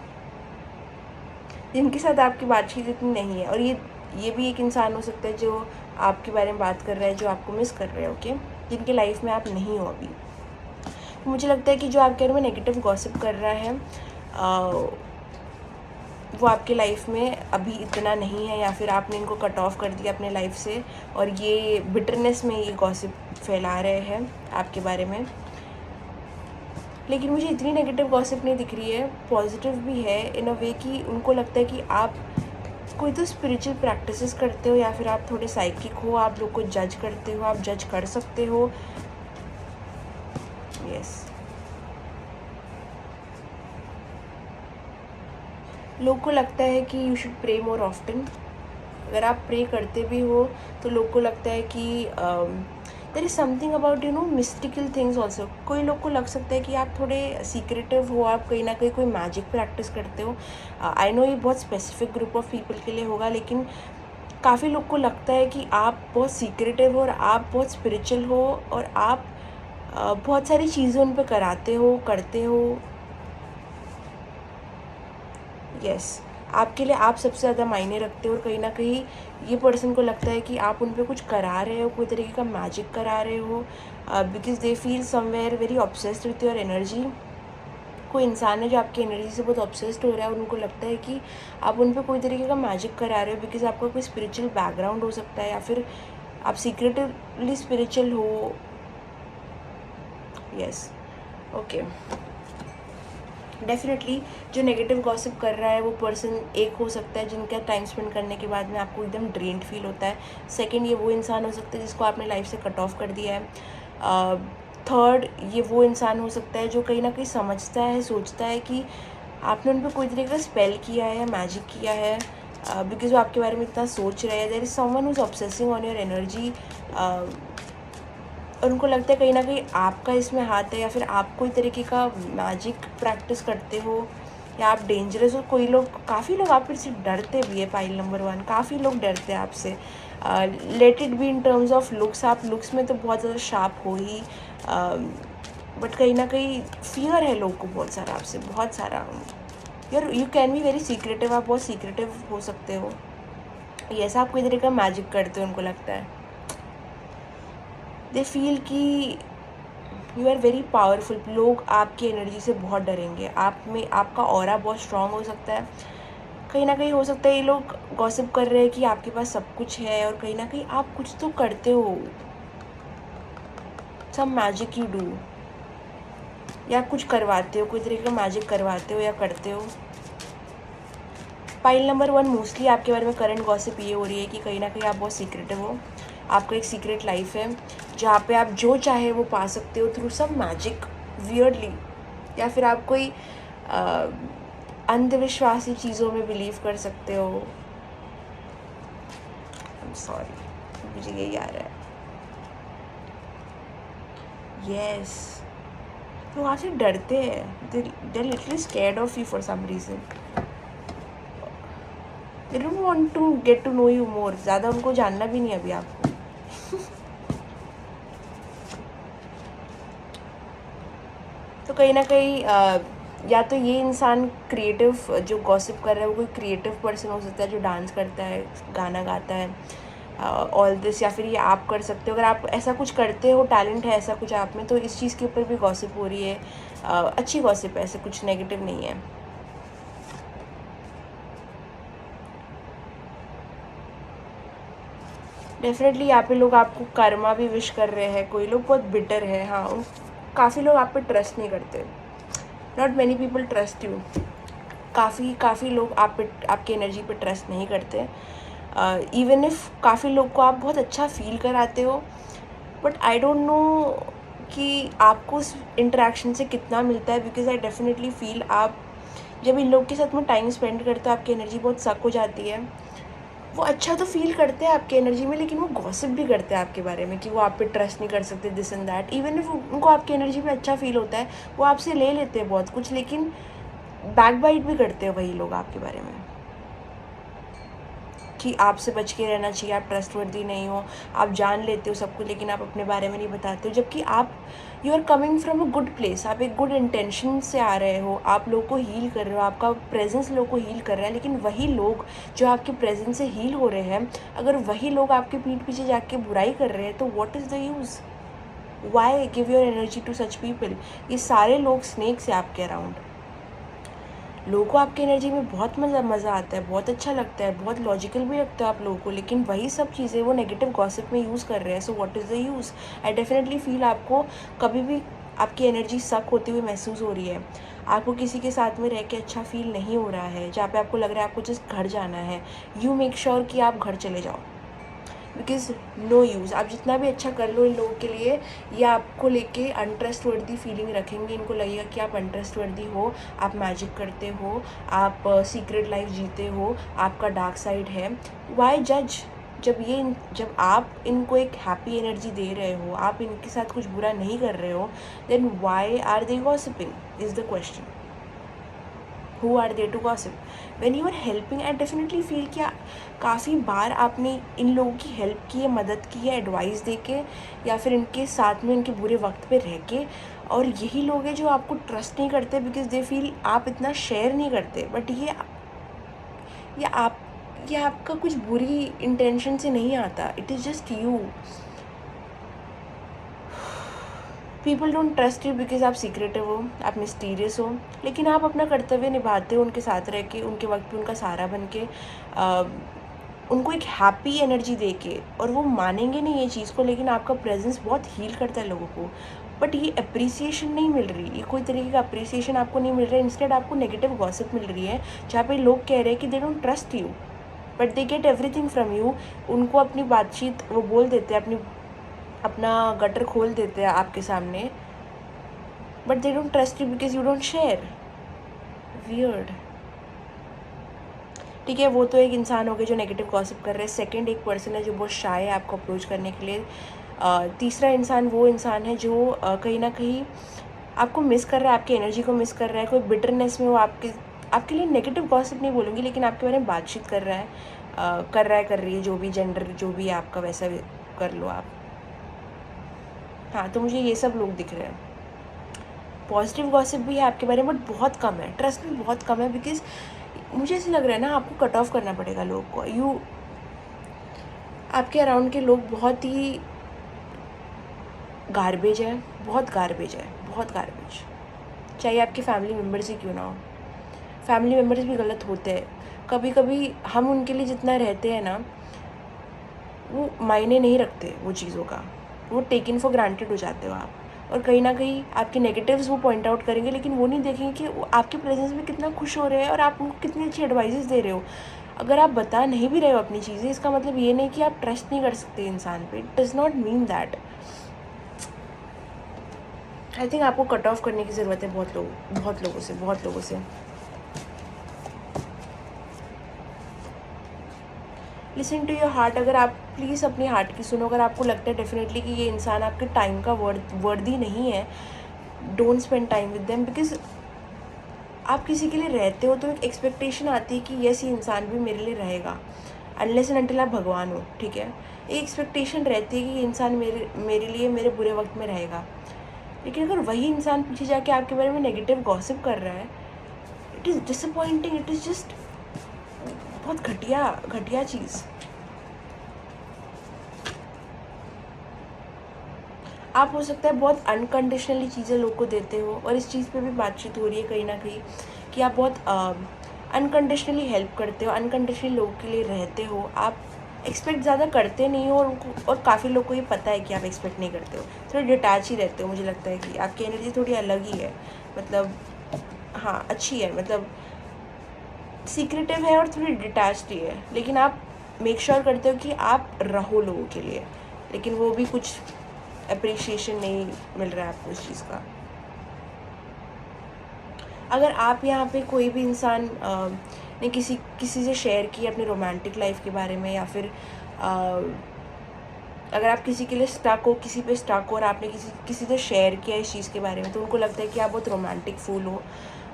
जिनके साथ आपकी बातचीत इतनी नहीं है। और ये भी एक इंसान हो सकता है जो आपके बारे में बात कर रहा है, जो आपको मिस कर रहे हैं। ओके, जिनके लाइफ में आप नहीं हो अभी। तो मुझे लगता है कि जो आपके बारे में नेगेटिव गॉसिप कर रहा है वो आपके लाइफ में अभी इतना नहीं है, या फिर आपने इनको कट ऑफ कर दिया अपने लाइफ से, और ये बिटरनेस में ये गॉसिप फैला रहे हैं आपके बारे में। लेकिन मुझे इतनी नेगेटिव गॉसिप नहीं दिख रही है, पॉजिटिव भी है इन अ वे कि उनको लगता है कि आप कोई तो स्पिरिचुअल प्रैक्टिसेस करते हो, या फिर आप थोड़े साइकिक हो, आप लोग को जज करते हो, आप जज कर सकते हो। यस, लोग को लगता है कि you should pray more often. अगर आप प्रे करते भी हो तो लोग को लगता है कि there is something about mystical things also. कोई लोग को लग सकता है कि आप थोड़े सीक्रेटिव हो, आप कहीं ना कहीं कोई मैजिक प्रैक्टिस करते हो। आई नो ये बहुत स्पेसिफिक ग्रुप ऑफ पीपल के लिए होगा, लेकिन काफ़ी लोग को लगता है कि आप बहुत सीक्रेटिव हो, और आप बहुत स्पिरिचुअल हो, और आप बहुत सारी चीज़ें उन पर कराते हो, करते हो। यस, आपके लिए आप सबसे ज़्यादा मायने रखते हो, और कहीं ना कहीं ये पर्सन को लगता है कि आप उन पर कुछ करा रहे हो, कोई तरीके का मैजिक करा रहे हो, because they feel somewhere very obsessed with your energy. कोई इंसान है जो आपकी एनर्जी से बहुत ऑब्सेस्ड हो रहा है, और उनको लगता है कि आप उन पर कोई तरीके का मैजिक करा रहे हो, बिकॉज आपका कोई स्पिरिचुअल बैकग्राउंड हो सकता है, या फिर आप सीक्रेटली स्पिरिचुअल हो। Yes, okay. डेफिनेटली जो नेगेटिव गॉसिप कर रहा है वो पर्सन एक हो सकता है जिनका टाइम स्पेंड करने के बाद में आपको एकदम ड्रेन्ड फील होता है। सेकंड, ये वो इंसान हो सकता है जिसको आपने लाइफ से कट ऑफ कर दिया है। थर्ड, ये वो इंसान हो सकता है जो कहीं ना कहीं समझता है, सोचता है कि आपने उन पर कोई तरीके का स्पेल किया है या मैजिक किया है, बिकॉज वो आपके बारे में इतना सोच रहे हैं। There is someone who is obsessing on your energy, और उनको लगता है कहीं ना कहीं आपका इसमें हाथ है, या फिर आप कोई तरीके का मैजिक प्रैक्टिस करते हो, या आप डेंजरस हो। काफ़ी लोग आप से डरते भी है। पाइल नंबर 1, काफ़ी लोग डरते हैं आपसे। Let it be in terms of looks, आप लुक्स में तो बहुत ज़्यादा शार्प हो ही, बट कहीं ना कहीं फियर है लोग को बहुत सारा आपसे, बहुत सारा। You can be very secretive, आप बहुत सीक्रेटिव हो सकते हो। यस, आप कोई तरीके का मैजिक करते हो, उनको लगता है। दे फील कि यू आर वेरी पावरफुल। लोग आपकी एनर्जी से बहुत डरेंगे, आप में आपका ऑरा बहुत स्ट्रॉन्ग हो सकता है। कहीं ना कहीं हो सकता है ये लोग गॉसिप कर रहे हैं कि आपके पास सब कुछ है, और कहीं ना कहीं आप कुछ तो करते हो, सम मैजिक यू डू, या कुछ करवाते हो, कोई तरीके का मैजिक करवाते हो या करते हो। पाइल नंबर 1, मोस्टली आपके बारे में करंट गॉसिप ये हो रही है कि कहीं ना कहीं आप बहुत सीक्रेटिव हो। आपका एक सीक्रेट लाइफ है जहाँ पे आप जो चाहे वो पा सकते हो थ्रू सम मैजिक, वियर्डली, या फिर आप कोई अंधविश्वासी चीज़ों में बिलीव कर सकते हो। आई एम सॉरी, मुझे यही आ रहा है। यस, तो आपसे डरते हैं, they literally scared of you for some reason. They don't want to get to know you more, ज़्यादा उनको जानना भी नहीं अभी आपको। तो कहीं ना कहीं या तो ये इंसान क्रिएटिव जो गॉसिप कर रहा है वो कोई क्रिएटिव पर्सन हो सकता है जो डांस करता है, गाना गाता है, ऑल दिस, या फिर ये आप कर सकते हो। अगर आप ऐसा कुछ करते हो, टैलेंट है ऐसा कुछ आप में, तो इस चीज़ के ऊपर भी गॉसिप हो रही है। अच्छी गॉसिप है, ऐसा कुछ नेगेटिव नहीं है। डेफिनेटली यहाँ पे लोग आपको कर्मा भी विश कर रहे हैं, कोई लोग बहुत बिटर है। हाँ, काफ़ी लोग आप पे ट्रस्ट नहीं करते, not many people trust you. काफ़ी लोग आप पे, आपकी एनर्जी पे ट्रस्ट नहीं करते। इवन इफ़ काफ़ी लोग को आप बहुत अच्छा फील कराते हो, बट आई डोंट नो कि आपको उस इंटरेक्शन से कितना मिलता है। बिकॉज आई डेफिनेटली फील आप जब इन लोग के साथ में टाइम स्पेंड करते हो आपकी एनर्जी बहुत सक हो जाती है। वो अच्छा तो फील करते हैं आपकी एनर्जी में, लेकिन वो गॉसिप भी करते हैं आपके बारे में कि वो आप पे ट्रस्ट नहीं कर सकते, this and that. Even if उनको आपकी एनर्जी में अच्छा फील होता है, वो आपसे ले लेते हैं बहुत कुछ, लेकिन बैकबाइट भी करते हैं वही लोग आपके बारे में कि आपसे बच के रहना चाहिए, आप ट्रस्टवर्दी नहीं हो, आप जान लेते हो सब कुछ लेकिन आप अपने बारे में नहीं बताते हो। जबकि आप, you are coming from a good place, आप एक गुड इंटेंशन से आ रहे हो, आप लोग को हील कर रहे हो, आपका प्रेजेंस लोग को हील कर रहा है। लेकिन वही लोग जो आपके प्रेजेंस से हील हो रहे हैं, अगर वही लोग आपके पीठ पीछे जाके बुराई कर रहे हैं, तो what is the use? Why give your energy to such people? ये सारे लोग स्नेक्स हैं आपके अराउंड। लोगों को आपकी एनर्जी में बहुत मज़ा आता है, बहुत अच्छा लगता है, बहुत लॉजिकल भी लगता है आप लोगों को, लेकिन वही सब चीज़ें वो नेगेटिव गॉसिप में यूज़ कर रहे हैं। So what is the use? I definitely feel आपको कभी भी आपकी एनर्जी सक होती हुई महसूस हो रही है, आपको किसी के साथ में रह के अच्छा फील नहीं हो रहा है, जहाँ पे आपको लग रहा है आपको जस्ट घर जाना है, यू मेक श्योर कि आप घर चले जाओ। बिकॉज नो यूज़, आप जितना भी अच्छा कर लो इन लोगों के लिए, ये आपको लेके अनट्रस्टवर्दी फीलिंग रखेंगे। इनको लगेगा कि आप अनट्रस्टवर्दी हो, आप मैजिक करते हो, आप सीक्रेट लाइफ जीते हो, आपका डार्क साइड है। वाई जज? जब आप इनको एक हैप्पी एनर्जी दे रहे हो, आप इनके साथ कुछ बुरा नहीं कर रहे हो, then why are they gossiping is the question. Who are they to gossip? When you are helping, I definitely feel कि काफ़ी बार आपने इन लोगों की हेल्प की है, मदद की है, एडवाइस दे के, या फिर इनके साथ में इनके बुरे वक्त पे रह के। और यही लोग हैं जो आपको ट्रस्ट नहीं करते बिकॉज दे फील आप इतना शेयर नहीं करते। बट ये आपका कुछ बुरी इंटेंशन से नहीं आता, it is just you. People don't trust you because आप सीक्रेटिव हो, आप मिस्टीरियस हो, लेकिन आप अपना कर्तव्य निभाते हो उनके साथ रह के, उनके वक्त पे उनका सहारा बन के, उनको एक हैप्पी एनर्जी दे के। और वो मानेंगे नहीं ये चीज़ को, लेकिन आपका प्रेजेंस बहुत हील करता है लोगों को। बट ये अप्रिसिएशन नहीं मिल रही, ये कोई तरीके का अप्रिसिएशन आपको नहीं मिल रहा है। इंस्टेड आपको नेगेटिव गॉसिप मिल रही है, जहाँ पे लोग कह रहे हैं कि they don't trust you but they get everything from you. उनको अपनी बातचीत वो बोल देते हैं, अपना गटर खोल देते हैं आपके सामने, but they don't trust you because you don't share. Weird. ठीक है, वो तो एक इंसान हो गया जो नेगेटिव गॉसिप कर रहे हैं। सेकंड एक पर्सन है जो बहुत शाय है आपको अप्रोच करने के लिए। तीसरा इंसान वो इंसान है जो कहीं ना कहीं आपको मिस कर रहा है, आपकी एनर्जी को मिस कर रहा है। कोई बिटरनेस में वो आपके लिए नेगेटिव गॉसिप नहीं बोलूँगी, लेकिन आपके बारे में बातचीत कर रहा है, कर रही है, जो भी जेंडर जो भी है आपका, वैसा कर लो आप। हाँ, तो मुझे ये सब लोग दिख रहे हैं। पॉजिटिव गॉसिप भी है आपके बारे में, बट बहुत कम है, ट्रस्ट में बहुत कम है। बिकॉज मुझे ऐसे लग रहा है ना, आपको कट ऑफ करना पड़ेगा लोग को। आपके अराउंड के लोग बहुत ही गार्बेज है, बहुत गार्बेज है, बहुत गार्बेज। चाहे आपके फैमिली मेम्बर्स ही क्यों ना हो, फैमिली मेम्बर्स भी गलत होते हैं कभी कभी। हम उनके लिए जितना रहते हैं ना, वो मायने नहीं रखते वो चीज़ों का, वो टेकन फॉर ग्रांटेड हो जाते हो आप। और कहीं ना कहीं आपके नेगेटिव्स वो पॉइंट आउट करेंगे, लेकिन वो नहीं देखेंगे कि वो आपके प्रेजेंस में कितना खुश हो रहे हैं और आप उनको कितनी अच्छी एडवाइजेस दे रहे हो। अगर आप बता नहीं भी रहे हो अपनी चीज़ें, इसका मतलब ये नहीं कि आप ट्रस्ट नहीं कर सकते इंसान पे। It does not mean that. I think आपको कट ऑफ करने की ज़रूरत है बहुत लोगों से। Listen to your heart. अगर आप प्लीज़ अपनी हार्ट की सुनो। अगर आपको लगता है डेफिनेटली कि ये इंसान आपके टाइम का वर्दी नहीं है, don't spend time with them. Because आप किसी के लिए रहते हो तो एक एक्सपेक्टेशन आती है कि यस ये इंसान भी मेरे लिए रहेगा, अनलेस एंड अनटिल आप भगवान हो, ठीक है। एक एक्सपेक्टेशन रहती है कि ये इंसान मेरे लिए मेरे बुरे वक्त में रहेगा। लेकिन अगर वही इंसान पीछे जाके आपके बारे में नेगेटिव गॉसिप कर रहा है, it is disappointing, it is just बहुत घटिया चीज़। आप हो सकता है बहुत अनकंडीशनली चीज़ें लोग को देते हो, और इस चीज़ पे भी बातचीत हो रही है कहीं ना कहीं कि आप बहुत अनकंडीशनली हेल्प करते हो, अनकंडीशनली लोगों के लिए रहते हो, आप एक्सपेक्ट ज़्यादा करते नहीं हो, और काफ़ी लोग को ये पता है कि आप एक्सपेक्ट नहीं करते हो, थोड़े डिटैच ही रहते हो। मुझे लगता है कि आपकी एनर्जी थोड़ी अलग ही है, मतलब हाँ अच्छी है, मतलब सीक्रेटिव है और थोड़ी डिटैच्ड ही है, लेकिन आप मेक श्योर करते हो कि आप रहो लोगों के लिए, लेकिन वो भी कुछ अप्रिशिएशन नहीं मिल रहा है आपको उस चीज़ का। अगर आप यहाँ पे कोई भी इंसान ने किसी से शेयर किया अपनी रोमांटिक लाइफ के बारे में, या फिर अगर आप किसी के लिए स्टक हो, किसी पे स्टक हो, और आपने किसी से शेयर किया इस चीज़ के बारे में, तो उनको लगता है कि आप बहुत रोमांटिक फूल हो,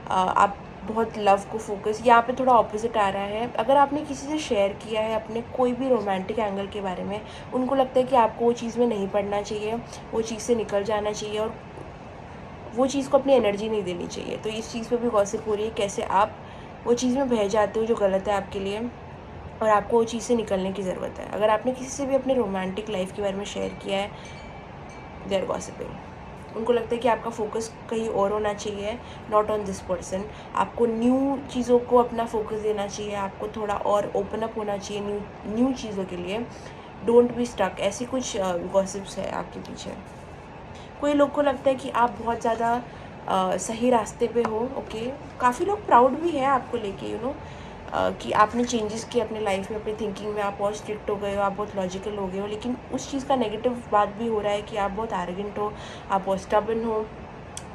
आप बहुत लव को फोकस, यहाँ पे थोड़ा ऑपोजिट आ रहा है। अगर आपने किसी से शेयर किया है अपने कोई भी रोमांटिक एंगल के बारे में, उनको लगता है कि आपको वो चीज़ में नहीं पड़ना चाहिए, वो चीज़ से निकल जाना चाहिए, और वो चीज़ को अपनी एनर्जी नहीं देनी चाहिए। तो इस चीज़ पे भी गॉसिप हो रही है, कैसे आप वो चीज़ में बह जाते हो जो गलत है आपके लिए, और आपको वो चीज़ से निकलने की ज़रूरत है। अगर आपने किसी से भी अपने रोमांटिक लाइफ के बारे में शेयर किया है, दे आर गॉसिपिंग। उनको लगता है कि आपका फोकस कहीं और होना चाहिए, नॉट ऑन दिस पर्सन। आपको न्यू चीज़ों को अपना फोकस देना चाहिए, आपको थोड़ा और ओपन अप होना चाहिए न्यू चीज़ों के लिए। Don't be stuck. ऐसी कुछ गॉसिप्स है आपके पीछे। कोई लोग को लगता है कि आप बहुत ज़्यादा सही रास्ते पे हो, ओके। काफ़ी लोग प्राउड भी है आपको लेके, यू नो, कि आपने चेंजेस किए अपने लाइफ में, अपनी थिंकिंग में, आप बहुत स्ट्रिक्ट हो गए हो, आप बहुत लॉजिकल हो गए हो, लेकिन उस चीज़ का नेगेटिव बात भी हो रहा है कि आप बहुत एरोगेंट हो, आप बहुत स्टबर्न हो।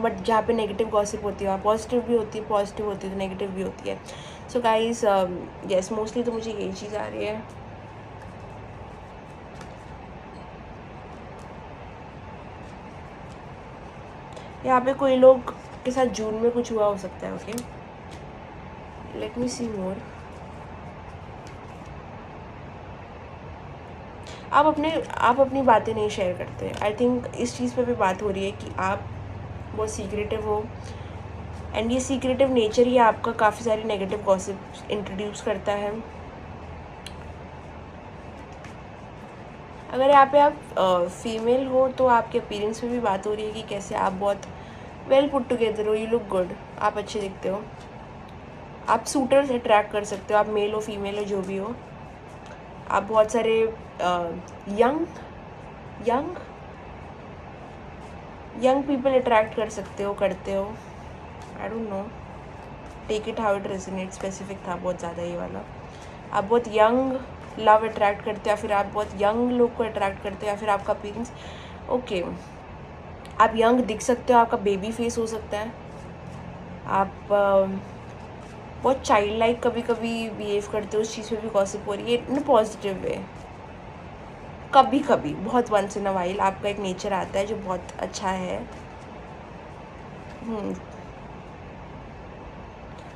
बट जहाँ पे नेगेटिव गॉसिप होती है, पॉजिटिव भी होती है, पॉजिटिव होती है तो नेगेटिव भी होती है। सो गाइज यस, मोस्टली तो मुझे यही चीज़ आ रही है। यहाँ पे कोई लोग के साथ जून में कुछ हुआ हो सकता है, ओके। लेट मी सी मोर। आप अपनी बातें नहीं शेयर करते। आई थिंक इस चीज़ पे भी बात हो रही है कि आप बहुत सीक्रेटिव हो, एंड ये सीक्रेटिव नेचर ही आपका काफ़ी सारी नेगेटिव गॉसिप इंट्रोड्यूस करता है। अगर यहाँ पे आप फीमेल हो तो आपके अपीयरेंस पे भी बात हो रही है कि कैसे आप बहुत वेल पुट टुगेदर हो, यू लुक गुड, आप अच्छे दिखते हो, आप सूटर्स अट्रैक्ट कर सकते हो, आप मेल हो फीमेल हो जो भी हो, आप बहुत सारे यंग पीपल अट्रैक्ट कर सकते हो, करते हो। I don't know, take it how it resonate. Specific था बहुत ज़्यादा ये वाला। आप बहुत यंग लव अट्रैक्ट करते हो, या फिर आप बहुत यंग लोग को अट्रैक्ट करते हो, या फिर आपका अपीयरेंस, ओके, आप यंग दिख सकते हो, आपका बेबी फेस हो सकता है, आप बहुत चाइल्ड लाइक कभी कभी बिहेव करते हो, उस चीज़ पे भी गॉसिप हो रही है इन पॉजिटिव वे। कभी कभी, बहुत वंस इन अ वाइल आपका एक नेचर आता है जो बहुत अच्छा है।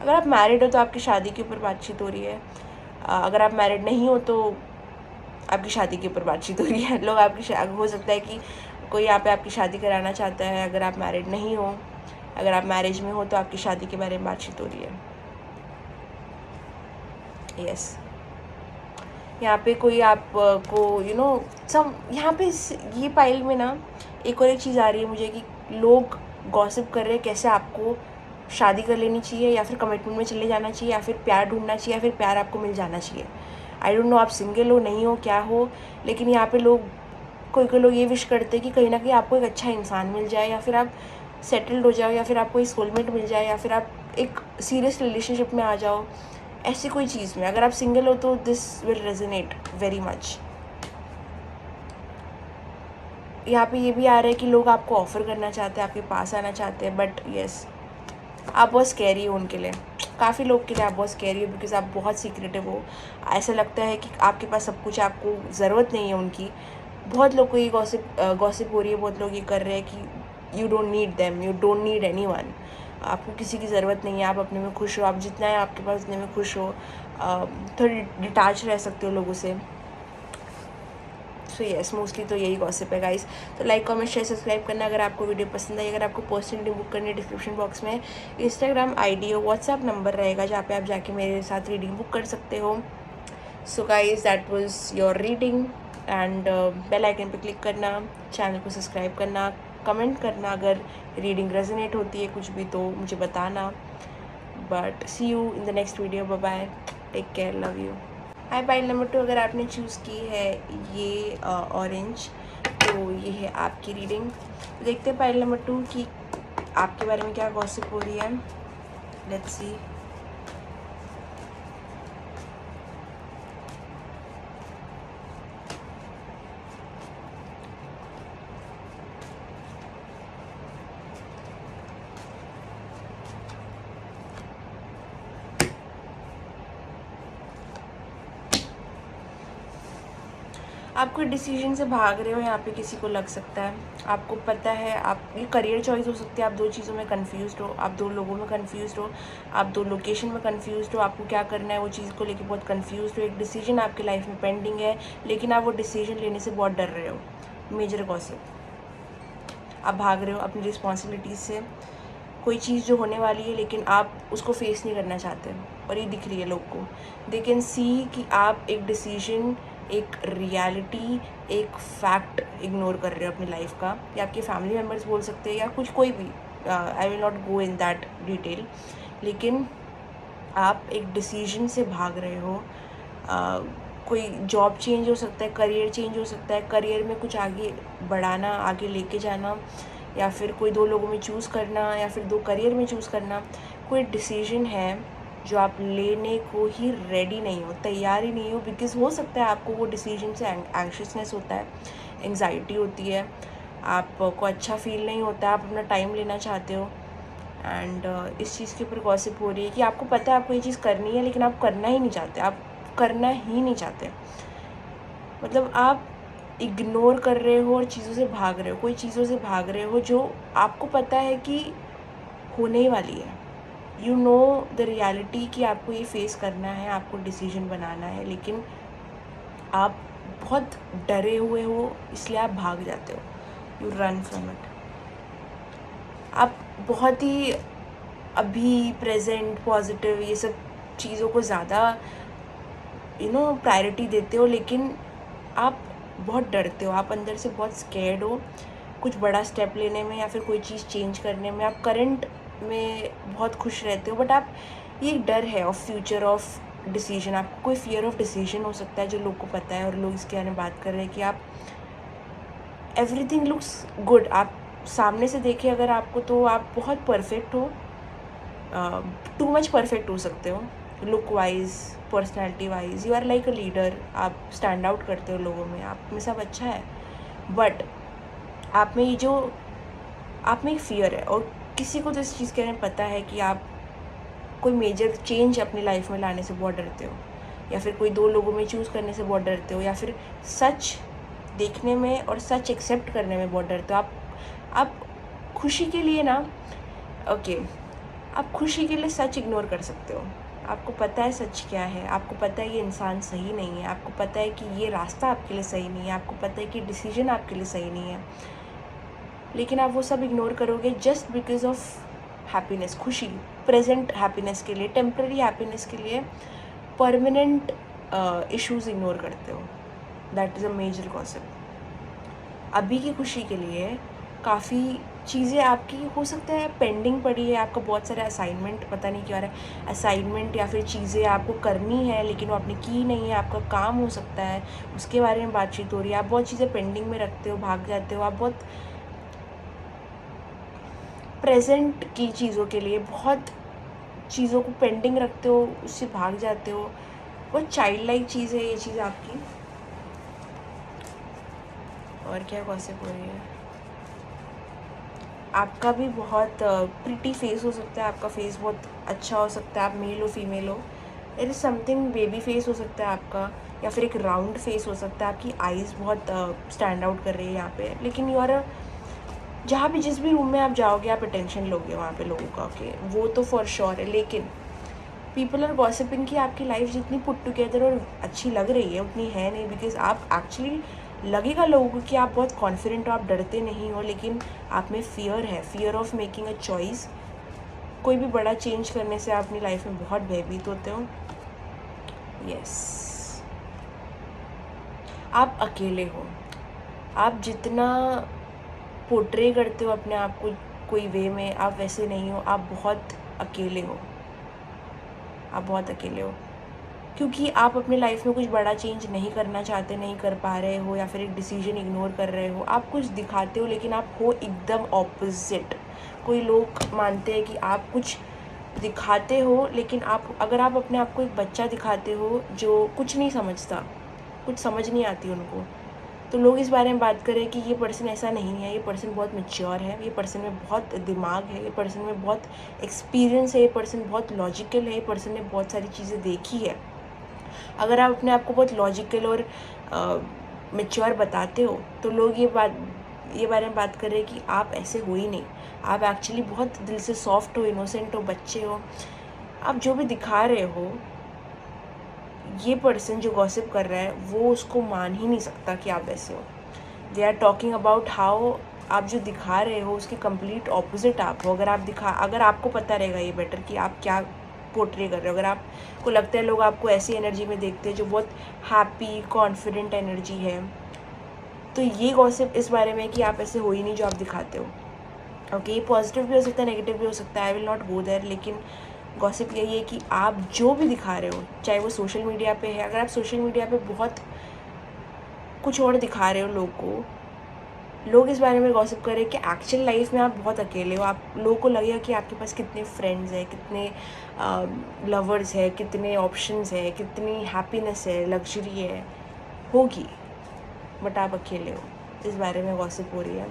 अगर आप मैरिड हो तो आपकी शादी के ऊपर बातचीत हो रही है, अगर आप मैरिड नहीं हो तो आपकी शादी के ऊपर बातचीत हो रही है। लोग आपकी हो सकता है कि कोई यहाँ पे आपकी शादी कराना चाहता है, अगर आप मैरिड नहीं हो। अगर आप मैरिज में हो तो आपकी शादी के बारे में बातचीत हो रही है। यस, यहाँ पे कोई आपको यू नो सब, यहाँ पे ये पाइल में ना एक और एक चीज़ आ रही है मुझे कि लोग गॉसिप कर रहे हैं कैसे आपको शादी कर लेनी चाहिए, या फिर कमिटमेंट में चले जाना चाहिए, या फिर प्यार ढूंढना चाहिए, या फिर प्यार आपको मिल जाना चाहिए। आई डोंट नो आप सिंगल हो, नहीं हो, क्या हो, लेकिन यहाँ पे लोग कोई लोग ये विश करते हैं कि कहीं ना कहीं आपको एक अच्छा इंसान मिल जाए, या फिर आप सेटल्ड हो जाओ, या फिर आपको एक सोलमेट मिल जाए, या फिर आप एक सीरियस रिलेशनशिप में आ जाओ, ऐसी कोई चीज़ में। अगर आप सिंगल हो तो this will resonate very much. यहाँ पे ये भी आ रहा है कि लोग आपको ऑफ़र करना चाहते हैं, आपके पास आना चाहते हैं, बट येस आप बहुत स्कैरी हो उनके लिए। काफ़ी लोग के लिए आप बहुत स्कैरी हो, बिकॉज आप बहुत सीक्रेटिव हो। ऐसा लगता है कि आपके पास सब कुछ है, आपको ज़रूरत नहीं है उनकी। बहुत लोग को ये गॉसिप हो रही है, बहुत लोग ये कर रहे हैं कि you don't need them, you don't need anyone. आपको किसी की ज़रूरत नहीं है, आप अपने में खुश हो, आप जितना है आपके पास उतने में खुश हो, थोड़ी डिटैच रह सकते हो लोगों से। सो येस, मोस्टली तो यही गॉसिप है गाइस। तो लाइक कमेंट शेयर सब्सक्राइब करना अगर आपको वीडियो पसंद आई। अगर आपको पर्सनली बुक करनी है, डिस्क्रिप्शन बॉक्स में इंस्टाग्राम आईडी और व्हाट्सएप नंबर रहेगा जहाँ पे आप जाके मेरे साथ रीडिंग बुक कर सकते हो। So guys, that was your reading and bell icon पे क्लिक करना, चैनल को सब्सक्राइब करना, कमेंट करना अगर रीडिंग रेजोनेट होती है कुछ भी तो मुझे बताना। But see you in the next video, bye bye, take care, love you. Hi pile number 2, अगर आपने चूज़ की है ये ऑरेंज तो ये है आपकी रीडिंग। देखते हैं पाइल नंबर 2 की आपके बारे में क्या गॉसिप हो रही है। Let's see. आप कोई डिसीजन से भाग रहे हो यहाँ पे, किसी को लग सकता है। आपको पता है आप ये करियर चॉइस हो सकती है, आप दो चीज़ों में कंफ्यूज्ड हो, आप दो लोगों में कंफ्यूज्ड हो, आप दो लोकेशन में कंफ्यूज्ड हो, आपको क्या करना है वो चीज़ को लेके बहुत कंफ्यूज्ड हो। एक डिसीजन आपकी लाइफ में पेंडिंग है लेकिन आप वो डिसीजन लेने से बहुत डर रहे हो। मेजर गॉसिप, आप भाग रहे हो अपनी रिस्पॉन्सिबिलिटीज़ से। कोई चीज़ जो होने वाली है लेकिन आप उसको फेस नहीं करना चाहते और ये दिख रही है लोग को। दे कैन सी कि आप एक डिसीजन, एक रियलिटी, एक फैक्ट इग्नोर कर रहे हो अपनी लाइफ का, या आपके फैमिली मेम्बर्स बोल सकते हैं या कुछ कोई भी। आई will not go in that detail, लेकिन आप एक डिसीजन से भाग रहे हो। कोई जॉब चेंज हो सकता है, करियर चेंज हो सकता है, करियर में कुछ आगे बढ़ाना, आगे लेके जाना, या फिर कोई दो लोगों में चूज़ करना, या फिर दो करियर में चूज़ करना। कोई डिसीजन है जो आप लेने को ही रेडी नहीं हो, तैयार ही नहीं हो, बिकॉज़ हो सकता है आपको वो डिसीजन से एंग्शियसनेस होता है, एंग्जाइटी होती है, आपको अच्छा फील नहीं होता, आप अपना टाइम लेना चाहते हो। एंड इस चीज़ के ऊपर गॉसिप हो रही है कि आपको पता है आपको ये चीज़ करनी है लेकिन आप करना ही नहीं चाहते, आप करना ही नहीं चाहते। मतलब आप इग्नोर कर रहे हो और चीज़ों से भाग रहे हो, कोई चीज़ों से भाग रहे हो जो आपको पता है कि होने ही वाली है। यू नो द रियलिटी कि आपको ये फेस करना है, आपको डिसीजन बनाना है, लेकिन आप बहुत डरे हुए हो इसलिए आप भाग जाते हो। You run from it. आप बहुत ही अभी प्रेजेंट पॉजिटिव ये सब चीज़ों को ज़्यादा प्रायोरिटी देते हो, लेकिन आप बहुत डरते हो, आप अंदर से बहुत स्कैर्ड हो कुछ बड़ा स्टेप लेने में या फिर कोई चीज़ चेंज करने में। आप करंट में बहुत खुश रहते हो बट आप ये एक डर है ऑफ फ्यूचर, ऑफ डिसीजन। आपको कोई फियर ऑफ डिसीजन हो सकता है जो लोग को पता है और लोग इसके बारे में बात कर रहे हैं कि आप एवरीथिंग लुक्स गुड, आप सामने से देखें अगर आपको तो आप बहुत परफेक्ट हो, टू मच परफेक्ट हो सकते हो, look wise, personality wise. You are like a leader, आप स्टैंड आउट करते हो लोगों में, आप में सब अच्छा है, बट आप में ये जो आप में एक फियर है और किसी को तो इस चीज़ के बारे में पता है कि आप कोई मेजर चेंज अपनी लाइफ में लाने से बहुत डरते हो, या फिर कोई दो लोगों में चूज़ करने से बहुत डरते हो, या फिर सच देखने में और सच एक्सेप्ट करने में बहुत डरते हो। आप खुशी के लिए ना आप खुशी के लिए सच इग्नोर कर सकते हो। आपको पता है सच क्या है, आपको पता है ये इंसान सही नहीं है, आपको पता है कि ये रास्ता आपके लिए सही नहीं है, आपको पता है कि डिसीजन आपके लिए सही नहीं है, लेकिन आप वो सब इग्नोर करोगे जस्ट बिकॉज ऑफ हैप्पीनेस, खुशी, प्रेजेंट हैप्पीनेस के लिए, टेम्प्रेरी हैप्पीनेस के लिए परमानेंट इश्यूज इग्नोर करते हो। That is a major gossip. अभी की खुशी के लिए काफ़ी चीज़ें आपकी हो सकता है पेंडिंग पड़ी है, आपका बहुत सारे असाइनमेंट, पता नहीं क्या रहा है, असाइनमेंट या फिर चीज़ें आपको करनी है लेकिन वो आपने की नहीं है, आपका काम हो सकता है उसके बारे में बातचीत हो रही है। आप बहुत चीज़ें पेंडिंग में रखते हो, भाग जाते हो, आप बहुत प्रेजेंट की चीज़ों के लिए बहुत चीज़ों को पेंडिंग रखते हो, उससे भाग जाते हो। बहुत चाइल्ड लाइक चीज़ है ये चीज़ आपकी। और क्या गॉसिप हो रही है, आपका भी बहुत प्रिटी फेस हो सकता है, आपका फेस बहुत अच्छा हो सकता है, आप मेल हो फीमेल हो, it is something baby face हो सकता है आपका, या फिर एक राउंड फेस हो सकता है, आपकी आइज़ बहुत स्टैंड आउट कर रही है यहाँ पे, लेकिन यू आर जहाँ भी जिस भी रूम में आप जाओगे आप अटेंशन लोगे वहाँ पे लोगों का, ओके, वो तो फॉर श्योर है। लेकिन पीपल आर गॉसिपिंग कि आपकी लाइफ जितनी पुट टुगेदर और अच्छी लग रही है उतनी है नहीं, बिकॉज आप एक्चुअली लगेगा लोगों को कि आप बहुत कॉन्फिडेंट हो, आप डरते नहीं हो, लेकिन आप में फियर है, fear of making a choice. कोई भी बड़ा चेंज करने से आप अपनी लाइफ में बहुत भयभीत होते हो। यस, आप अकेले हो। आप जितना पोर्ट्रे करते हो अपने आप को कोई वे में, आप वैसे नहीं हो, आप बहुत अकेले हो, आप बहुत अकेले हो, क्योंकि आप अपने लाइफ में कुछ बड़ा चेंज नहीं करना चाहते, नहीं कर पा रहे हो, या फिर एक डिसीजन इग्नोर कर रहे हो। आप कुछ दिखाते हो लेकिन आप हो एकदम ऑपोजिट। कोई लोग मानते हैं कि आप कुछ दिखाते हो, लेकिन अगर आप अपने आप को एक बच्चा दिखाते हो जो कुछ नहीं समझता, कुछ समझ नहीं आती उनको, तो लोग इस बारे में बात करें कि ये पर्सन ऐसा नहीं है, ये पर्सन बहुत मैच्योर है, ये पर्सन में बहुत दिमाग है, ये पर्सन में बहुत एक्सपीरियंस है, ये पर्सन बहुत लॉजिकल है, ये पर्सन ने बहुत सारी चीज़ें देखी है। अगर आप अपने आप को बहुत लॉजिकल और मैच्योर बताते हो तो लोग ये बारे में बात कर रहे हैं कि आप ऐसे हो ही नहीं, आप एक्चुअली बहुत दिल से सॉफ्ट हो, इनोसेंट हो, बच्चे हो। आप जो भी दिखा रहे हो, ये पर्सन जो गॉसिप कर रहा है वो उसको मान ही नहीं सकता कि आप ऐसे हो। They are talking about how आप जो दिखा रहे हो उसके कंप्लीट ऑपोजिट आप हो। अगर आपको पता रहेगा ये बेटर कि आप क्या पोर्ट्रे कर रहे हो, अगर आपको लगता है लोग आपको ऐसी एनर्जी में देखते हैं जो बहुत हैप्पी कॉन्फिडेंट एनर्जी है, तो ये गॉसिप इस बारे में कि आप ऐसे हो ही नहीं जो आप दिखाते हो। ओके, ये पॉजिटिव भी हो सकता है, नेगेटिव भी हो सकता है, I will not go there, लेकिन गॉसिप यही है कि आप जो भी दिखा रहे हो, चाहे वो सोशल मीडिया पे है, अगर आप सोशल मीडिया पे बहुत कुछ और दिखा रहे हो लोग को, लोग इस बारे में गॉसिप कर रहे हैं कि एक्चुअल लाइफ में आप बहुत अकेले हो। आप लोगों को लगेगा कि आपके पास कितने फ्रेंड्स हैं, कितने लवर्स है, कितने ऑप्शंस है, कितनी हैप्पीनेस है, लग्जरी है, होगी, बट आप अकेले हो। इस बारे में गॉसिप हो रही है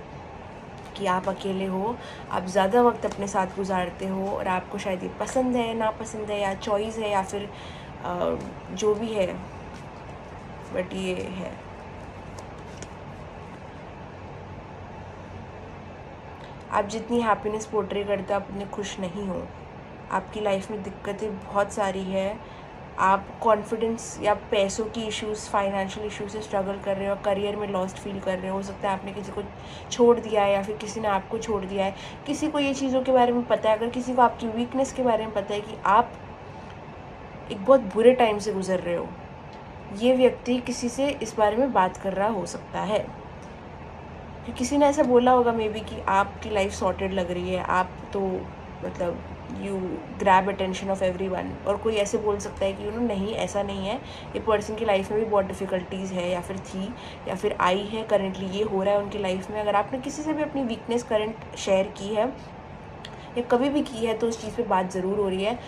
कि आप अकेले हो, आप ज़्यादा वक्त अपने साथ गुजारते हो, और आपको शायद ये पसंद है, नापसंद है, या चॉइस है, या फिर जो भी है, बट ये है। आप जितनी हैप्पीनेस पोर्ट्रे करते हो आप उतने खुश नहीं हो। आपकी लाइफ में दिक्कतें बहुत सारी है, आप कॉन्फिडेंस या पैसों की इश्यूज़, फाइनेंशियल इश्यूज से स्ट्रगल कर रहे हो, करियर में लॉस्ट फील कर रहे हो सकता है आपने किसी को छोड़ दिया है या फिर किसी ने आपको छोड़ दिया है। किसी को ये चीज़ों के बारे में पता है, अगर किसी को आपकी वीकनेस के बारे में पता है कि आप एक बहुत बुरे टाइम से गुजर रहे हो, ये व्यक्ति किसी से इस बारे में बात कर रहा हो सकता है कि किसी ने ऐसा बोला होगा मे बी कि आपकी लाइफ सॉर्टेड लग रही है, आप तो मतलब you grab attention of everyone, और कोई ऐसे बोल सकता है कि नहीं, ऐसा नहीं है, ये पर्सन की लाइफ में भी बहुत डिफ़िकल्टीज़ है, या फिर थी, या फिर आई है, करेंटली ये हो रहा है उनकी लाइफ में। अगर आपने किसी से भी अपनी वीकनेस करंट शेयर की है या कभी भी की है तो उस चीज़ पे बात ज़रूर हो रही है।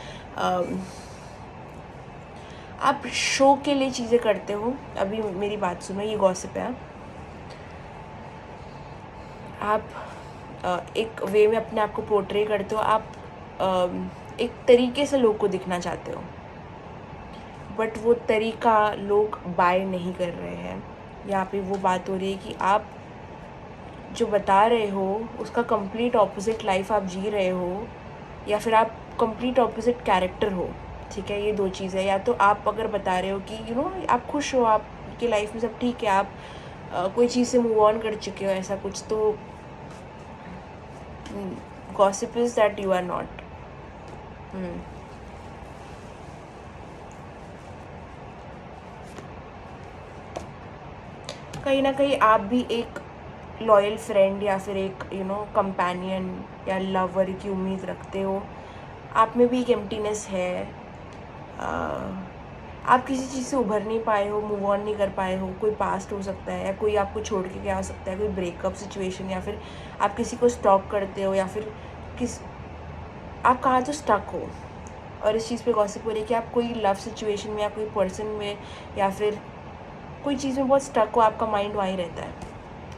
आप शो के लिए चीज़ें करते हो। अभी मेरी बात सुनो, ये गॉसिप है। आप एक वे में अपने आप को पोर्ट्रे करते हो, आप एक तरीके से लोग को दिखना चाहते हो, बट वो तरीका लोग बाय नहीं कर रहे हैं। यहाँ पे वो बात हो रही है कि आप जो बता रहे हो उसका कंप्लीट ऑपोजिट लाइफ आप जी रहे हो, या फिर आप कंप्लीट ऑपोजिट कैरेक्टर हो। ठीक है, ये दो चीज़ है। या तो आप अगर बता रहे हो कि आप खुश हो, आपकी लाइफ में सब ठीक है, आप कोई चीज़ से मूव ऑन कर चुके हो, ऐसा कुछ, तो gossip is that you are not. कहीं ना कहीं आप भी एक लॉयल फ्रेंड या फिर एक कंपेनियन या लवर की उम्मीद रखते हो। आप में भी एक एम्प्टीनेस है, आप किसी चीज़ से उभर नहीं पाए हो, मूव ऑन नहीं कर पाए हो। कोई पास्ट हो सकता है, या कोई आपको छोड़ के गया हो सकता है, कोई ब्रेकअप सिचुएशन, या फिर आप किसी को स्टॉक करते हो, या फिर आप कहाँ तो स्टक हो। और इस चीज़ पे गॉसिप हो रही है कि आप कोई लव सिचुएशन में या कोई पर्सन में या फिर कोई चीज़ में बहुत स्टक हो, आपका माइंड वहीं रहता है,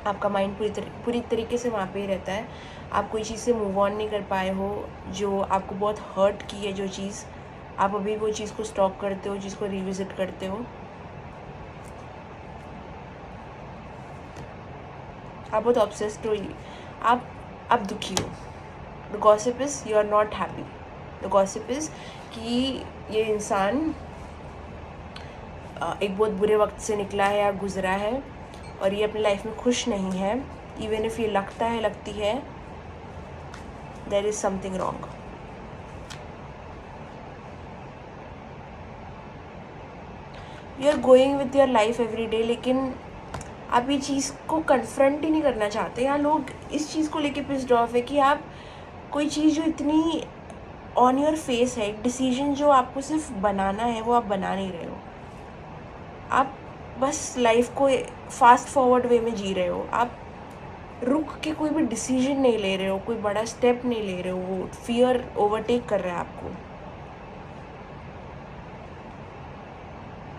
आपका माइंड पूरी तरीके से वहाँ पे ही रहता है। आप कोई चीज़ से मूव ऑन नहीं कर पाए हो, जो आपको बहुत हर्ट की है जो चीज़, आप अभी वो चीज़ को स्टॉक करते हो, जिसको रिविजिट करते हो। आप बहुत ऑब्सेस्ड हो, आप आप दुखी हो। The gossip is you are not happy. The gossip is कि ये इंसान एक बहुत बुरे वक्त से निकला है या गुज़रा है और ये अपनी लाइफ में खुश नहीं है। इवन इफ़ ये लगता है, लगती है, there is something wrong. You are going with your life every day, लेकिन आप ये चीज़ को कन्फ्रंट ही नहीं करना चाहते। या लोग इस चीज़ को लेके पिस्ड ऑफ है कि आप कोई चीज़ जो इतनी ऑन योर फेस है, एक डिसीजन जो आपको सिर्फ बनाना है, वो आप बना नहीं रहे हो। आप बस लाइफ को फास्ट फॉरवर्ड वे में जी रहे हो। आप रुक के कोई भी डिसीजन नहीं ले रहे हो, कोई बड़ा स्टेप नहीं ले रहे हो। वो फियर ओवरटेक कर रहा है आपको।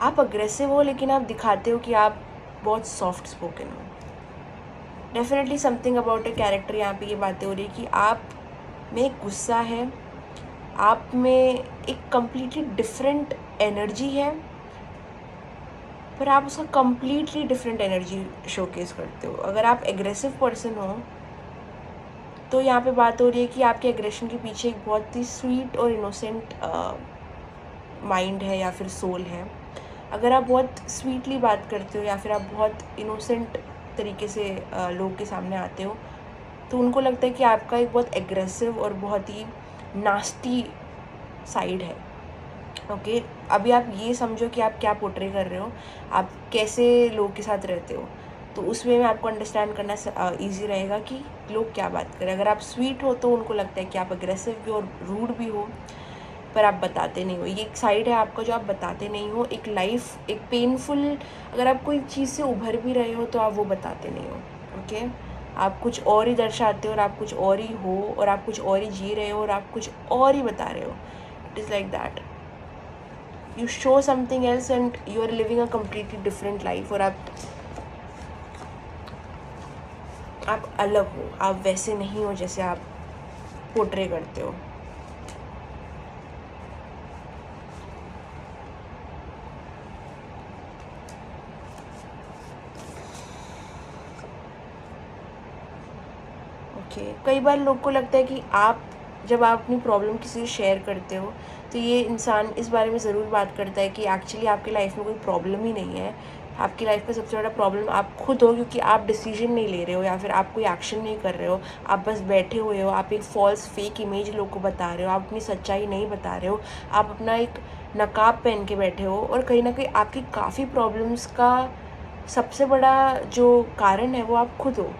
आप अग्रेसिव हो, लेकिन आप दिखाते हो कि आप बहुत सॉफ्ट स्पोकन हो। Definitely something about a character यहाँ पे ये बातें हो रही है कि आप में एक गुस्सा है, आप में एक कम्प्लीटली डिफरेंट एनर्जी है, पर आप उसका कम्प्लीटली डिफरेंट एनर्जी शोकेस करते हो। अगर आप एग्रेसिव पर्सन हो तो यहाँ पे बात हो रही है कि आपके एग्रेशन के पीछे एक बहुत ही स्वीट और इनोसेंट माइंड है या फिर सोल है। अगर आप बहुत स्वीटली बात करते हो या फिर आप बहुत इनोसेंट तरीके से लोगों के सामने आते हो, तो उनको लगता है कि आपका एक बहुत एग्रेसिव और बहुत ही नास्टी साइड है। ओके, अभी आप ये समझो कि आप क्या पोर्ट्रे कर रहे हो, आप कैसे लोगों के साथ रहते हो, तो उस वे में आपको अंडरस्टैंड करना ईजी रहेगा कि लोग क्या बात करें। अगर आप स्वीट हो तो उनको लगता है कि आप अग्रेसिव भी और रूड भी हो, पर आप बताते नहीं हो। ये एक साइड है आपका जो आप बताते नहीं हो। एक लाइफ, एक पेनफुल, अगर आप कोई चीज़ से उभर भी रहे हो तो आप वो बताते नहीं हो। ओके, आप कुछ और ही दर्शाते हो और आप कुछ और ही हो और आप कुछ और ही जी रहे हो और आप कुछ और ही बता रहे हो। It is like that, you show something else and you are living a completely different life. और आप अलग हो, आप वैसे नहीं हो जैसे आप पोर्ट्रे करते हो। ओके, कई बार लोग को लगता है कि जब आप अपनी प्रॉब्लम किसी से शेयर करते हो तो ये इंसान इस बारे में ज़रूर बात करता है कि एक्चुअली आपकी लाइफ में कोई प्रॉब्लम ही नहीं है। आपकी लाइफ का सबसे बड़ा प्रॉब्लम आप खुद हो, क्योंकि आप डिसीजन नहीं ले रहे हो या फिर आप कोई एक्शन नहीं कर रहे हो। आप बस बैठे हुए हो, आप एक फॉल्स फेक इमेज लोग को बता रहे हो, आप अपनी सच्चाई नहीं बता रहे हो, आप अपना एक नकाब पहन के बैठे हो। और कहीं ना कहीं आपकी काफ़ी प्रॉब्लम्स का सबसे बड़ा जो कारण है वो आप खुद हो।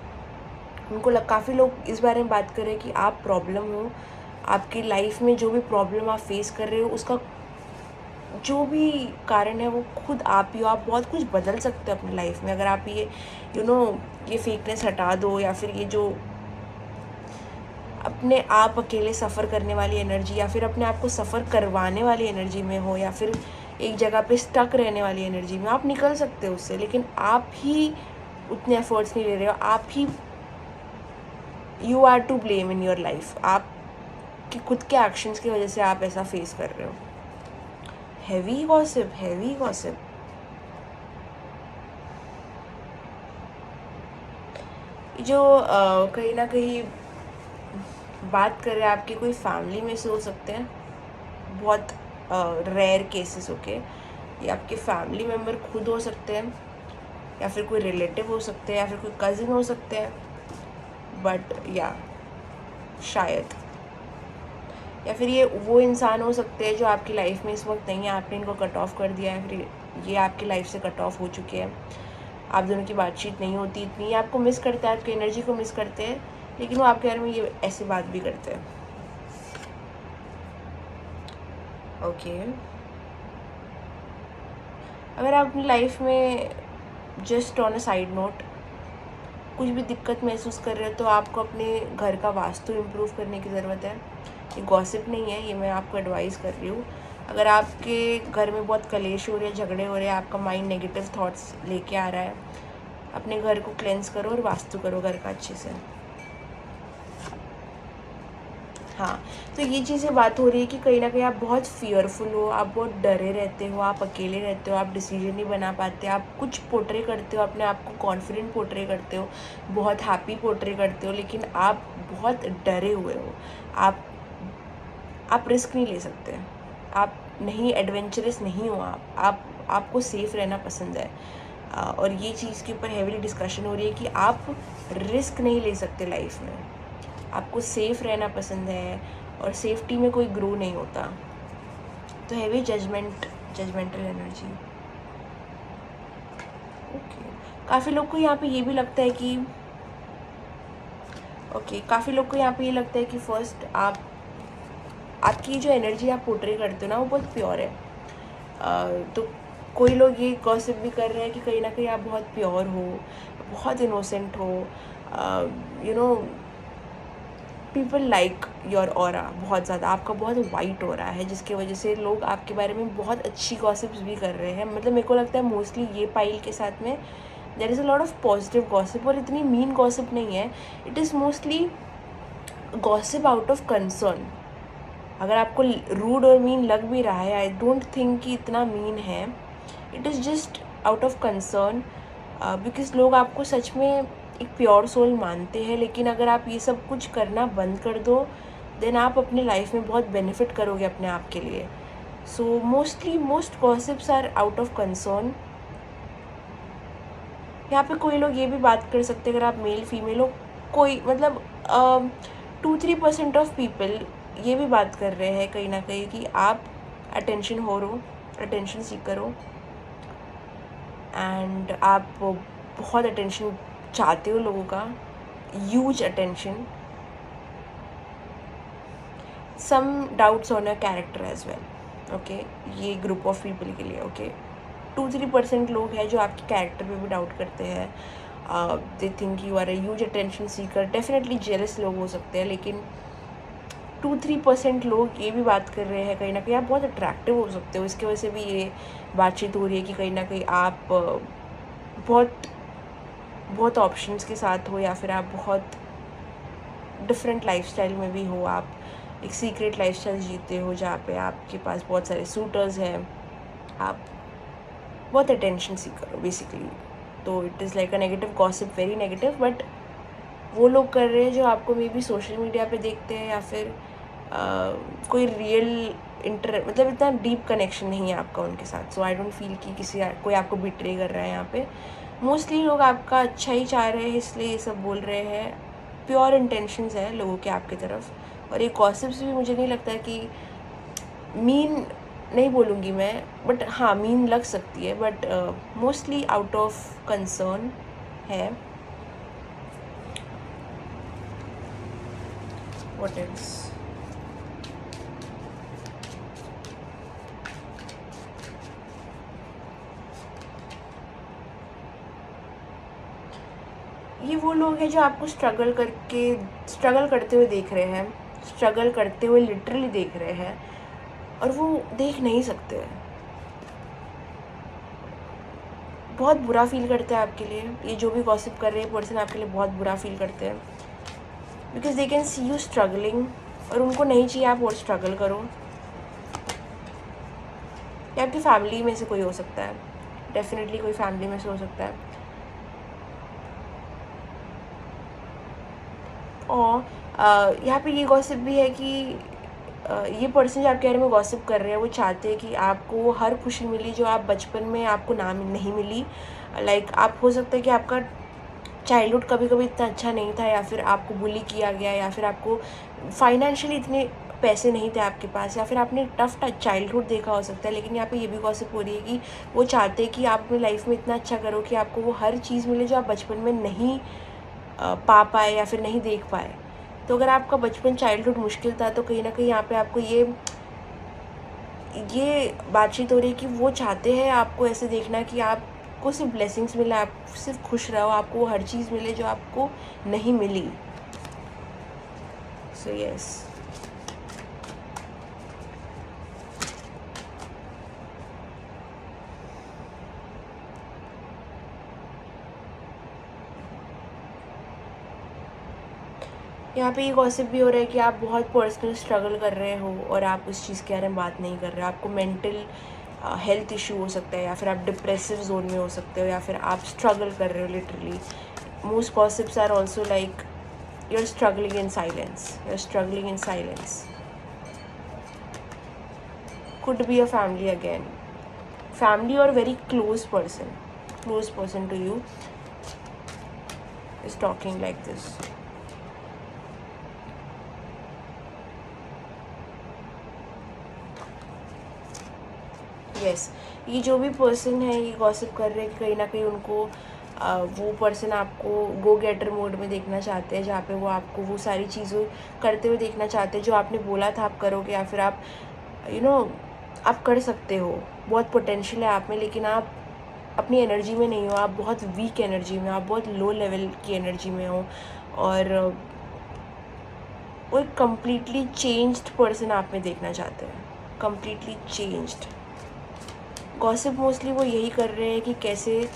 काफ़ी लोग इस बारे में बात कर रहे हैं कि आप प्रॉब्लम हो, आपकी लाइफ में जो भी प्रॉब्लम आप फेस कर रहे हो उसका जो भी कारण है वो खुद आप ही हो। आप बहुत कुछ बदल सकते हो अपनी लाइफ में अगर आप ये ये फेकनेस हटा दो, या फिर ये जो अपने आप अकेले सफ़र करने वाली एनर्जी या फिर अपने आप को सफ़र करवाने वाली एनर्जी में हो, या फिर एक जगह पे स्टक रहने वाली एनर्जी में, आप निकल सकते हो उससे। लेकिन आप ही उतने एफर्ट्स नहीं ले रहे हो। आप ही, you are to blame in your life. आप कि खुद के एक्शंस की वजह से आप ऐसा फेस कर रहे हो। Heavy gossip, heavy gossip. जो कहीं ना कहीं बात कर रहे हैं आपकी कोई फैमिली में से हो सकते हैं, बहुत रेयर केसेस। ओके, ये आपके फैमिली मेम्बर खुद हो सकते हैं, या फिर कोई रिलेटिव हो सकते हैं, या फिर कोई कज़िन हो सकते हैं, बट या शायद, या फिर ये वो इंसान हो सकते हैं जो आपकी लाइफ में इस वक्त नहीं है, आपने इनको कट ऑफ कर दिया है, फिर ये आपकी लाइफ से कट ऑफ हो चुके हैं। आप दोनों की बातचीत नहीं होती इतनी, आपको मिस करते हैं, आपकी एनर्जी को मिस करते हैं, लेकिन वो आपके बारे में ये ऐसी बात भी करते हैं। ओके, अगर आप अपनी लाइफ में just on a side note कुछ भी दिक्कत महसूस कर रहे हो तो आपको अपने घर का वास्तु इम्प्रूव करने की ज़रूरत है। ये गॉसिप नहीं है, ये मैं आपको एडवाइस कर रही हूँ। अगर आपके घर में बहुत कलेश हो रहे हैं, झगड़े हो रहे हैं, आपका माइंड नेगेटिव थॉट्स लेके आ रहा है, अपने घर को क्लेंस करो और वास्तु करो घर का अच्छे से। हाँ, तो ये चीज़ें बात हो रही है कि कहीं न कहीं आप बहुत फ़ियरफुल हो, आप बहुत डरे रहते हो, आप अकेले रहते हो, आप डिसीज़न नहीं बना पाते, आप कुछ पोर्ट्रे करते हो, अपने आप को कॉन्फिडेंट पोर्ट्रे करते हो, बहुत हैप्पी पोर्ट्रे करते हो, लेकिन आप बहुत डरे हुए हो। आप आप रिस्क नहीं ले सकते, आप नहीं एडवेंचरस नहीं हो आप आपको सेफ़ रहना पसंद है। और ये चीज़ के ऊपर हेवीली डिस्कशन हो रही है कि आप रिस्क नहीं ले सकते लाइफ में, आपको सेफ़ रहना पसंद है और सेफ्टी में कोई ग्रो नहीं होता। तो हैवी जजमेंटल एनर्जी। ओके, काफ़ी लोग को यहाँ पे ये भी लगता है कि काफ़ी लोग को यहाँ पे ये लगता है कि फर्स्ट आपकी जो एनर्जी आप पोर्ट्रे करते हो ना, वो बहुत प्योर है। तो कोई लोग ये गॉसिप भी कर रहे हैं कि कहीं ना कहीं आप बहुत प्योर हो, बहुत इनोसेंट हो, you know people like your aura बहुत ज़्यादा, आपका बहुत वाइट ऑरा है, जिसकी वजह से लोग आपके बारे में बहुत अच्छी गॉसिप्स भी कर रहे हैं। मतलब मेरे को लगता है मोस्टली ये पाइल के साथ में there is a lot of positive gossip, और इतनी मीन गॉसिप नहीं है। It is mostly gossip out of concern. अगर आपको रूड और मीन लग भी रहा है, आई डोंट थिंक कि इतना मीन है। It is just out of concern, because लोग आपको सच में एक प्योर सोल मानते हैं। लेकिन अगर आप ये सब कुछ करना बंद कर दो, देन आप अपने लाइफ में बहुत बेनिफिट करोगे अपने आप के लिए। So most gossips are out of concern. यहाँ पे कोई लोग ये भी बात कर सकते हैं, अगर आप मेल फीमेल हो, कोई मतलब 2-3% ऑफ पीपल ये भी बात कर रहे हैं कहीं ना कहीं कि आप अटेंशन हो रहो, अटेंशन सीकर हो, एंड आप बहुत अटेंशन चाहते हो लोगों का, huge attention. Some doubts on your character as well. Okay, ये ग्रुप ऑफ पीपल के लिए। ओके, 2-3% लोग हैं जो आपके कैरेक्टर पे भी डाउट करते हैं। They think you are a huge attention seeker. Definitely jealous लोग हो सकते हैं, लेकिन 2-3% लोग ये भी बात कर रहे हैं कहीं ना कहीं आप बहुत अट्रैक्टिव हो सकते हो। इसकी वजह से भी ये बातचीत हो रही है कि कहीं ना कहीं आप बहुत बहुत ऑप्शंस के साथ हो, या फिर आप बहुत डिफरेंट लाइफस्टाइल में भी हो। आप एक सीक्रेट लाइफस्टाइल जीते हो जहाँ पे आपके पास बहुत सारे सूटर्स हैं, आप बहुत अटेंशन सीकर हो बेसिकली। तो it is like a negative gossip, very negative. But वो लोग कर रहे हैं जो आपको मे बी सोशल मीडिया पे देखते हैं, या फिर कोई रियल मतलब इतना डीप कनेक्शन नहीं है आपका उनके साथ। सो आई डोंट फील कि कोई आपको बिट्रे कर रहा है यहाँ पे। मोस्टली लोग आपका अच्छा ही चाह रहे हैं, इसलिए ये सब बोल रहे हैं। प्योर इंटेंशंस है लोगों के आपकी तरफ। और ये गॉसिप्स भी मुझे नहीं लगता कि मीन, नहीं बोलूँगी मैं, बट हाँ मीन लग सकती है, but mostly out of concern है। What else? ये वो लोग हैं जो आपको स्ट्रगल करते हुए देख रहे हैं, स्ट्रगल करते हुए लिटरली देख रहे हैं, और वो देख नहीं सकते। बहुत बुरा फील करते हैं आपके लिए। ये जो भी गॉसिप कर रहे हैं पर्सन आपके लिए बहुत बुरा फील करते हैं, because they can see you struggling, और उनको नहीं चाहिए आप और स्ट्रगल करो। या आपकी फैमिली में से कोई हो सकता है, डेफिनेटली कोई फैमिली में से हो सकता है। और यहाँ पे ये गॉसिप भी है कि ये पर्सन जो आपके बारे में गॉसिप कर रहे हैं वो चाहते हैं कि आपको वो हर खुशी मिली जो आप बचपन में आपको नहीं मिली। लाइक आप हो सकता है कि आपका चाइल्डहुड कभी कभी इतना अच्छा नहीं था, या फिर आपको बुली किया गया, या फिर आपको फाइनेंशियली इतने पैसे नहीं थे आपके पास, या फिर आपने टफ चाइल्डहुड देखा हो सकता है। लेकिन यहाँ पे ये भी गॉसिप हो रही है कि वो चाहते हैं कि आप अपनी लाइफ में इतना अच्छा करो कि आपको वो हर चीज़ मिले जो आप बचपन में नहीं पा पाए या फिर नहीं देख पाए। तो अगर आपका बचपन चाइल्डहुड मुश्किल था, तो कहीं ना कहीं यहाँ पे आपको ये बातचीत हो रही है कि वो चाहते हैं आपको ऐसे देखना कि आपको सिर्फ ब्लेसिंग्स मिले, आप सिर्फ खुश रहो, आपको वो हर चीज़ मिले जो आपको नहीं मिली। सो यस, यहाँ पे ये गॉसिप भी हो रहा है कि आप बहुत पर्सनल स्ट्रगल कर रहे हो और आप उस चीज़ के बारे में बात नहीं कर रहे हो। आपको मेंटल हेल्थ इशू हो सकता है, या फिर आप डिप्रेसिव जोन में हो सकते हो, या फिर आप स्ट्रगल कर रहे हो literally. Most gossips are also like you are struggling in silence, you are struggling in silence. could be a family again, family or very close person to you is talking like this. yes, ये जो भी person है ये gossip कर रहे हैं कि कहीं ना कहीं उनको वो पर्सन आपको गो गेटर मोड में देखना चाहते हैं, जहाँ पे वो आपको वो सारी चीज़ें करते हुए देखना चाहते हैं जो आपने बोला था आप करोगे, या फिर आप आप कर सकते हो, बहुत पोटेंशियल है आप में, लेकिन आप अपनी एनर्जी में नहीं हो, आप बहुत वीक एनर्जी में हो, आप बहुत लो लेवल की एनर्जी में हो, और वो एक कम्प्लीटली चेंज्ड पर्सन आप में देखना चाहते हैं, कम्प्लीटली चेंज्ड। गॉसिप मोस्टली वो यही कर रहे हैं कि कैसे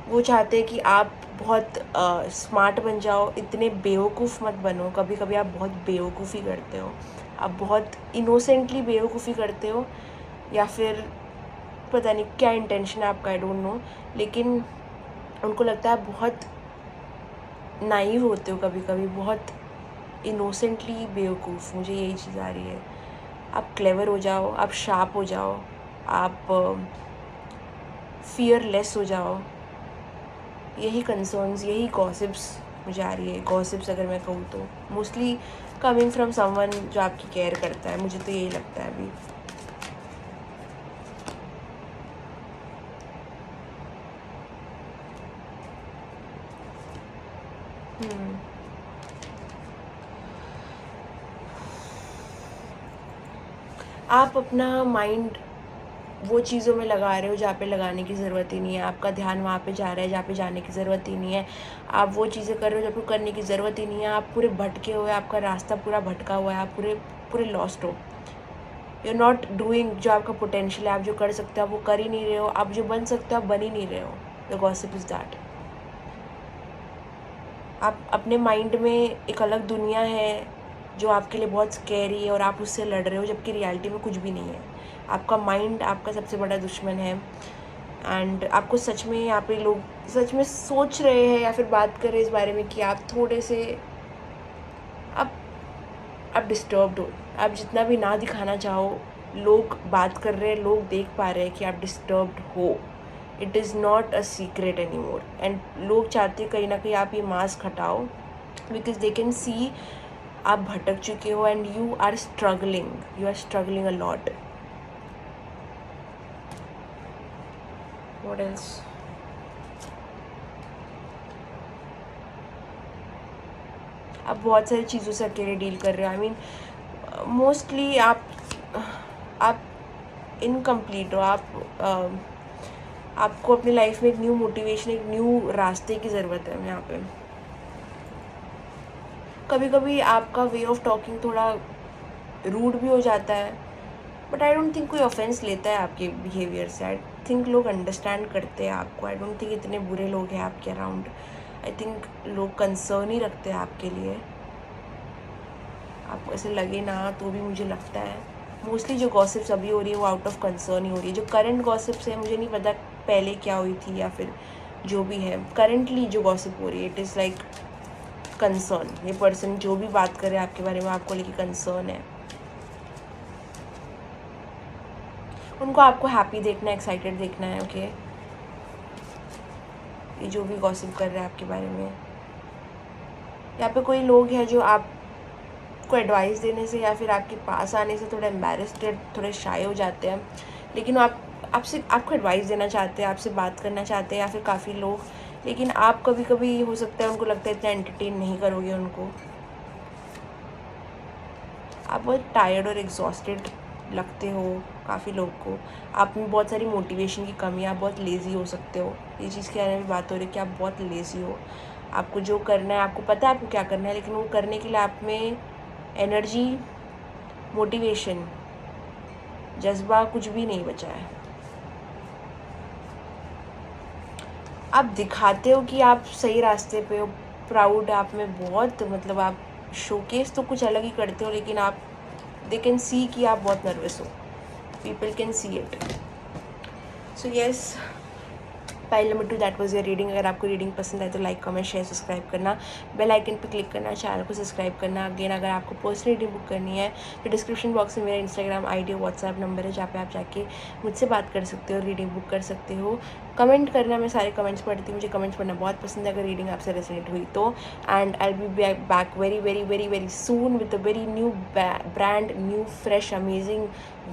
वो चाहते हैं कि आप बहुत स्मार्ट बन जाओ, इतने बेवकूफ़ मत बनो। कभी कभी आप बहुत बेवकूफ़ी करते हो, आप बहुत इनोसेंटली बेवकूफ़ी करते हो, या फिर पता नहीं क्या इंटेंशन है आपका, आई डोंट नो, लेकिन उनको लगता है बहुत नाइव होते हो, कभी कभी बहुत इनोसेंटली बेवकूफ़। मुझे यही चीज़ आ रही है, आप क्लेवर हो जाओ, आप शार्प हो जाओ, आप फियरलेस हो जाओ। यही कंसर्न्स, यही गॉसिप्स मुझे आ रही है। गॉसिप्स अगर मैं कहूँ तो मोस्टली कमिंग फ्रॉम समवन जो आपकी केयर करता है, मुझे तो यही लगता है अभी। आप अपना माइंड वो चीज़ों में लगा रहे हो जहाँ पे लगाने की ज़रूरत ही नहीं है, आपका ध्यान वहाँ पे जा रहा है जहाँ पे जाने की ज़रूरत ही नहीं है, आप वो चीज़ें कर रहे हो जहाँ पे करने की ज़रूरत ही नहीं है, आप पूरे भटके हुए, आपका रास्ता पूरा भटका हुआ है, आप पूरे लॉस्ट हो। यू आर नॉट डूइंग जो आपका पोटेंशियल है, आप जो कर सकते हो आप वो कर ही नहीं रहे हो, आप जो बन सकते हो आप बन ही नहीं रहे हो। The gossip is that. आप अपने माइंड में एक अलग दुनिया है जो आपके लिए बहुत स्कैरी है और आप उससे लड़ रहे हो, जबकि रियलिटी में कुछ भी नहीं है। आपका माइंड आपका सबसे बड़ा दुश्मन है, एंड आपको सच में यहाँ पे लोग सच में सोच रहे हैं या फिर बात कर रहे हैं इस बारे में कि आप थोड़े से आप डिस्टर्ब्ड हो। आप जितना भी ना दिखाना चाहो, लोग बात कर रहे हैं, लोग देख पा रहे हैं कि आप डिस्टर्ब्ड हो। It is not a secret any more, and लोग चाहते हैं कहीं ना कहीं आप ये मास्क हटाओ, बिकॉज दे कैन सी आप भटक चुके हो and you are struggling a lot. What else? आप बहुत सारी चीज़ों से अकेले डील कर रहे हो। आई मीन मोस्टली आप इनकम्प्लीट हो। आपको अपनी लाइफ में एक न्यू मोटिवेशन, एक न्यू रास्ते की ज़रूरत है यहाँ पे। कभी कभी आपका वे ऑफ टॉकिंग थोड़ा रूड भी हो जाता है, बट आई डोंट थिंक कोई ऑफेंस लेता है आपके बिहेवियर से। आई थिंक लोग अंडरस्टैंड करते हैं आपको। आई डोंट थिंक इतने बुरे लोग हैं आपके अराउंड। आई थिंक लोग कंसर्न ही रखते हैं आपके लिए। आपको ऐसे लगे ना तो भी मुझे लगता है मोस्टली जो गॉसिप्स अभी हो रही है वो आउट ऑफ कंसर्न ही हो रही है। जो करंट गॉसिप्स है, मुझे नहीं पता पहले क्या हुई थी या फिर जो भी है, करंटली जो गॉसिप हो रही है इट इज़ लाइक कंसर्न। ये पर्सन जो भी बात करे आपके बारे में, आपको लेके कंसर्न है। उनको आपको हैप्पी देखना है, एक्साइटेड देखना है। ओके, ये जो भी गॉसिप कर रहे हैं आपके बारे में, यहाँ पे कोई लोग हैं जो आपको एडवाइस देने से या फिर आपके पास आने से थोड़ा एम्बैरेस्ड, थोड़े शाय हो जाते हैं, लेकिन आपको एडवाइस देना चाहते हैं, आपसे बात करना चाहते हैं, या फिर काफ़ी लोग, लेकिन आप कभी कभी हो सकता है उनको लगता है इतना एंटरटेन नहीं करोगे उनको। आप बहुत टायर्ड और एग्जॉस्टेड लगते हो काफ़ी लोग को। आप में बहुत सारी मोटिवेशन की कमी है, आप बहुत लेज़ी हो सकते हो। ये चीज़ के बारे में बात हो रही है कि आप बहुत लेज़ी हो। आपको जो करना है, आपको पता है आपको क्या करना है, लेकिन वो करने के लिए आप में एनर्जी, मोटिवेशन, जज्बा कुछ भी नहीं बचा है। आप दिखाते हो कि आप सही रास्ते पे हो, प्राउड आप में बहुत, मतलब आप शोकेस तो कुछ अलग ही करते हो, लेकिन आप दे कैन सी कि आप बहुत नर्वस हो, people can see it. So yes, file number 2 that was your reading. अगर आपको रीडिंग पसंद आए तो लाइक कमेंट शेयर सब्सक्राइब करना, बेल आइकन पर क्लिक करना, चैनल को सब्सक्राइब करना। अगेन अगर आपको पर्सनल रीडिंग बुक करनी है तो डिस्क्रिप्शन बॉक्स में मेरा इंस्टाग्राम आईडी और व्हाट्सएप नंबर है, जहाँ पे आप जाके मुझसे बात कर सकते हो, रीडिंग बुक कर सकते हो। कमेंट करना, मैं सारे कमेंट्स पढ़ती हूँ, मुझे कमेंट्स पढ़ना बहुत पसंद है अगर रीडिंग आपसे रेजोनेट हुई तो। And I will be back very very very very soon with a very new brand new fresh amazing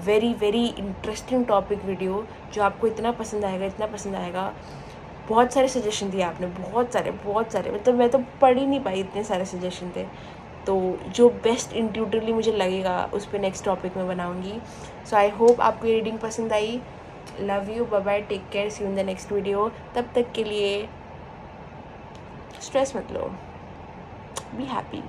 very very interesting topic video, जो आपको इतना पसंद आएगा, इतना पसंद आएगा। बहुत सारे सजेशन दिए आपने, बहुत सारे, मतलब मैं तो पढ़ ही नहीं पाई, इतने सारे सजेशन थे। तो जो बेस्ट इंट्यूटिवली मुझे लगेगा उस पर नेक्स्ट टॉपिक में बनाऊंगी। सो आई होप आपको ये रीडिंग पसंद आई। Love you, bye bye, take care, see you in the next video. तब तक के लिए स्ट्रेस मत लो, बी हैप्पी।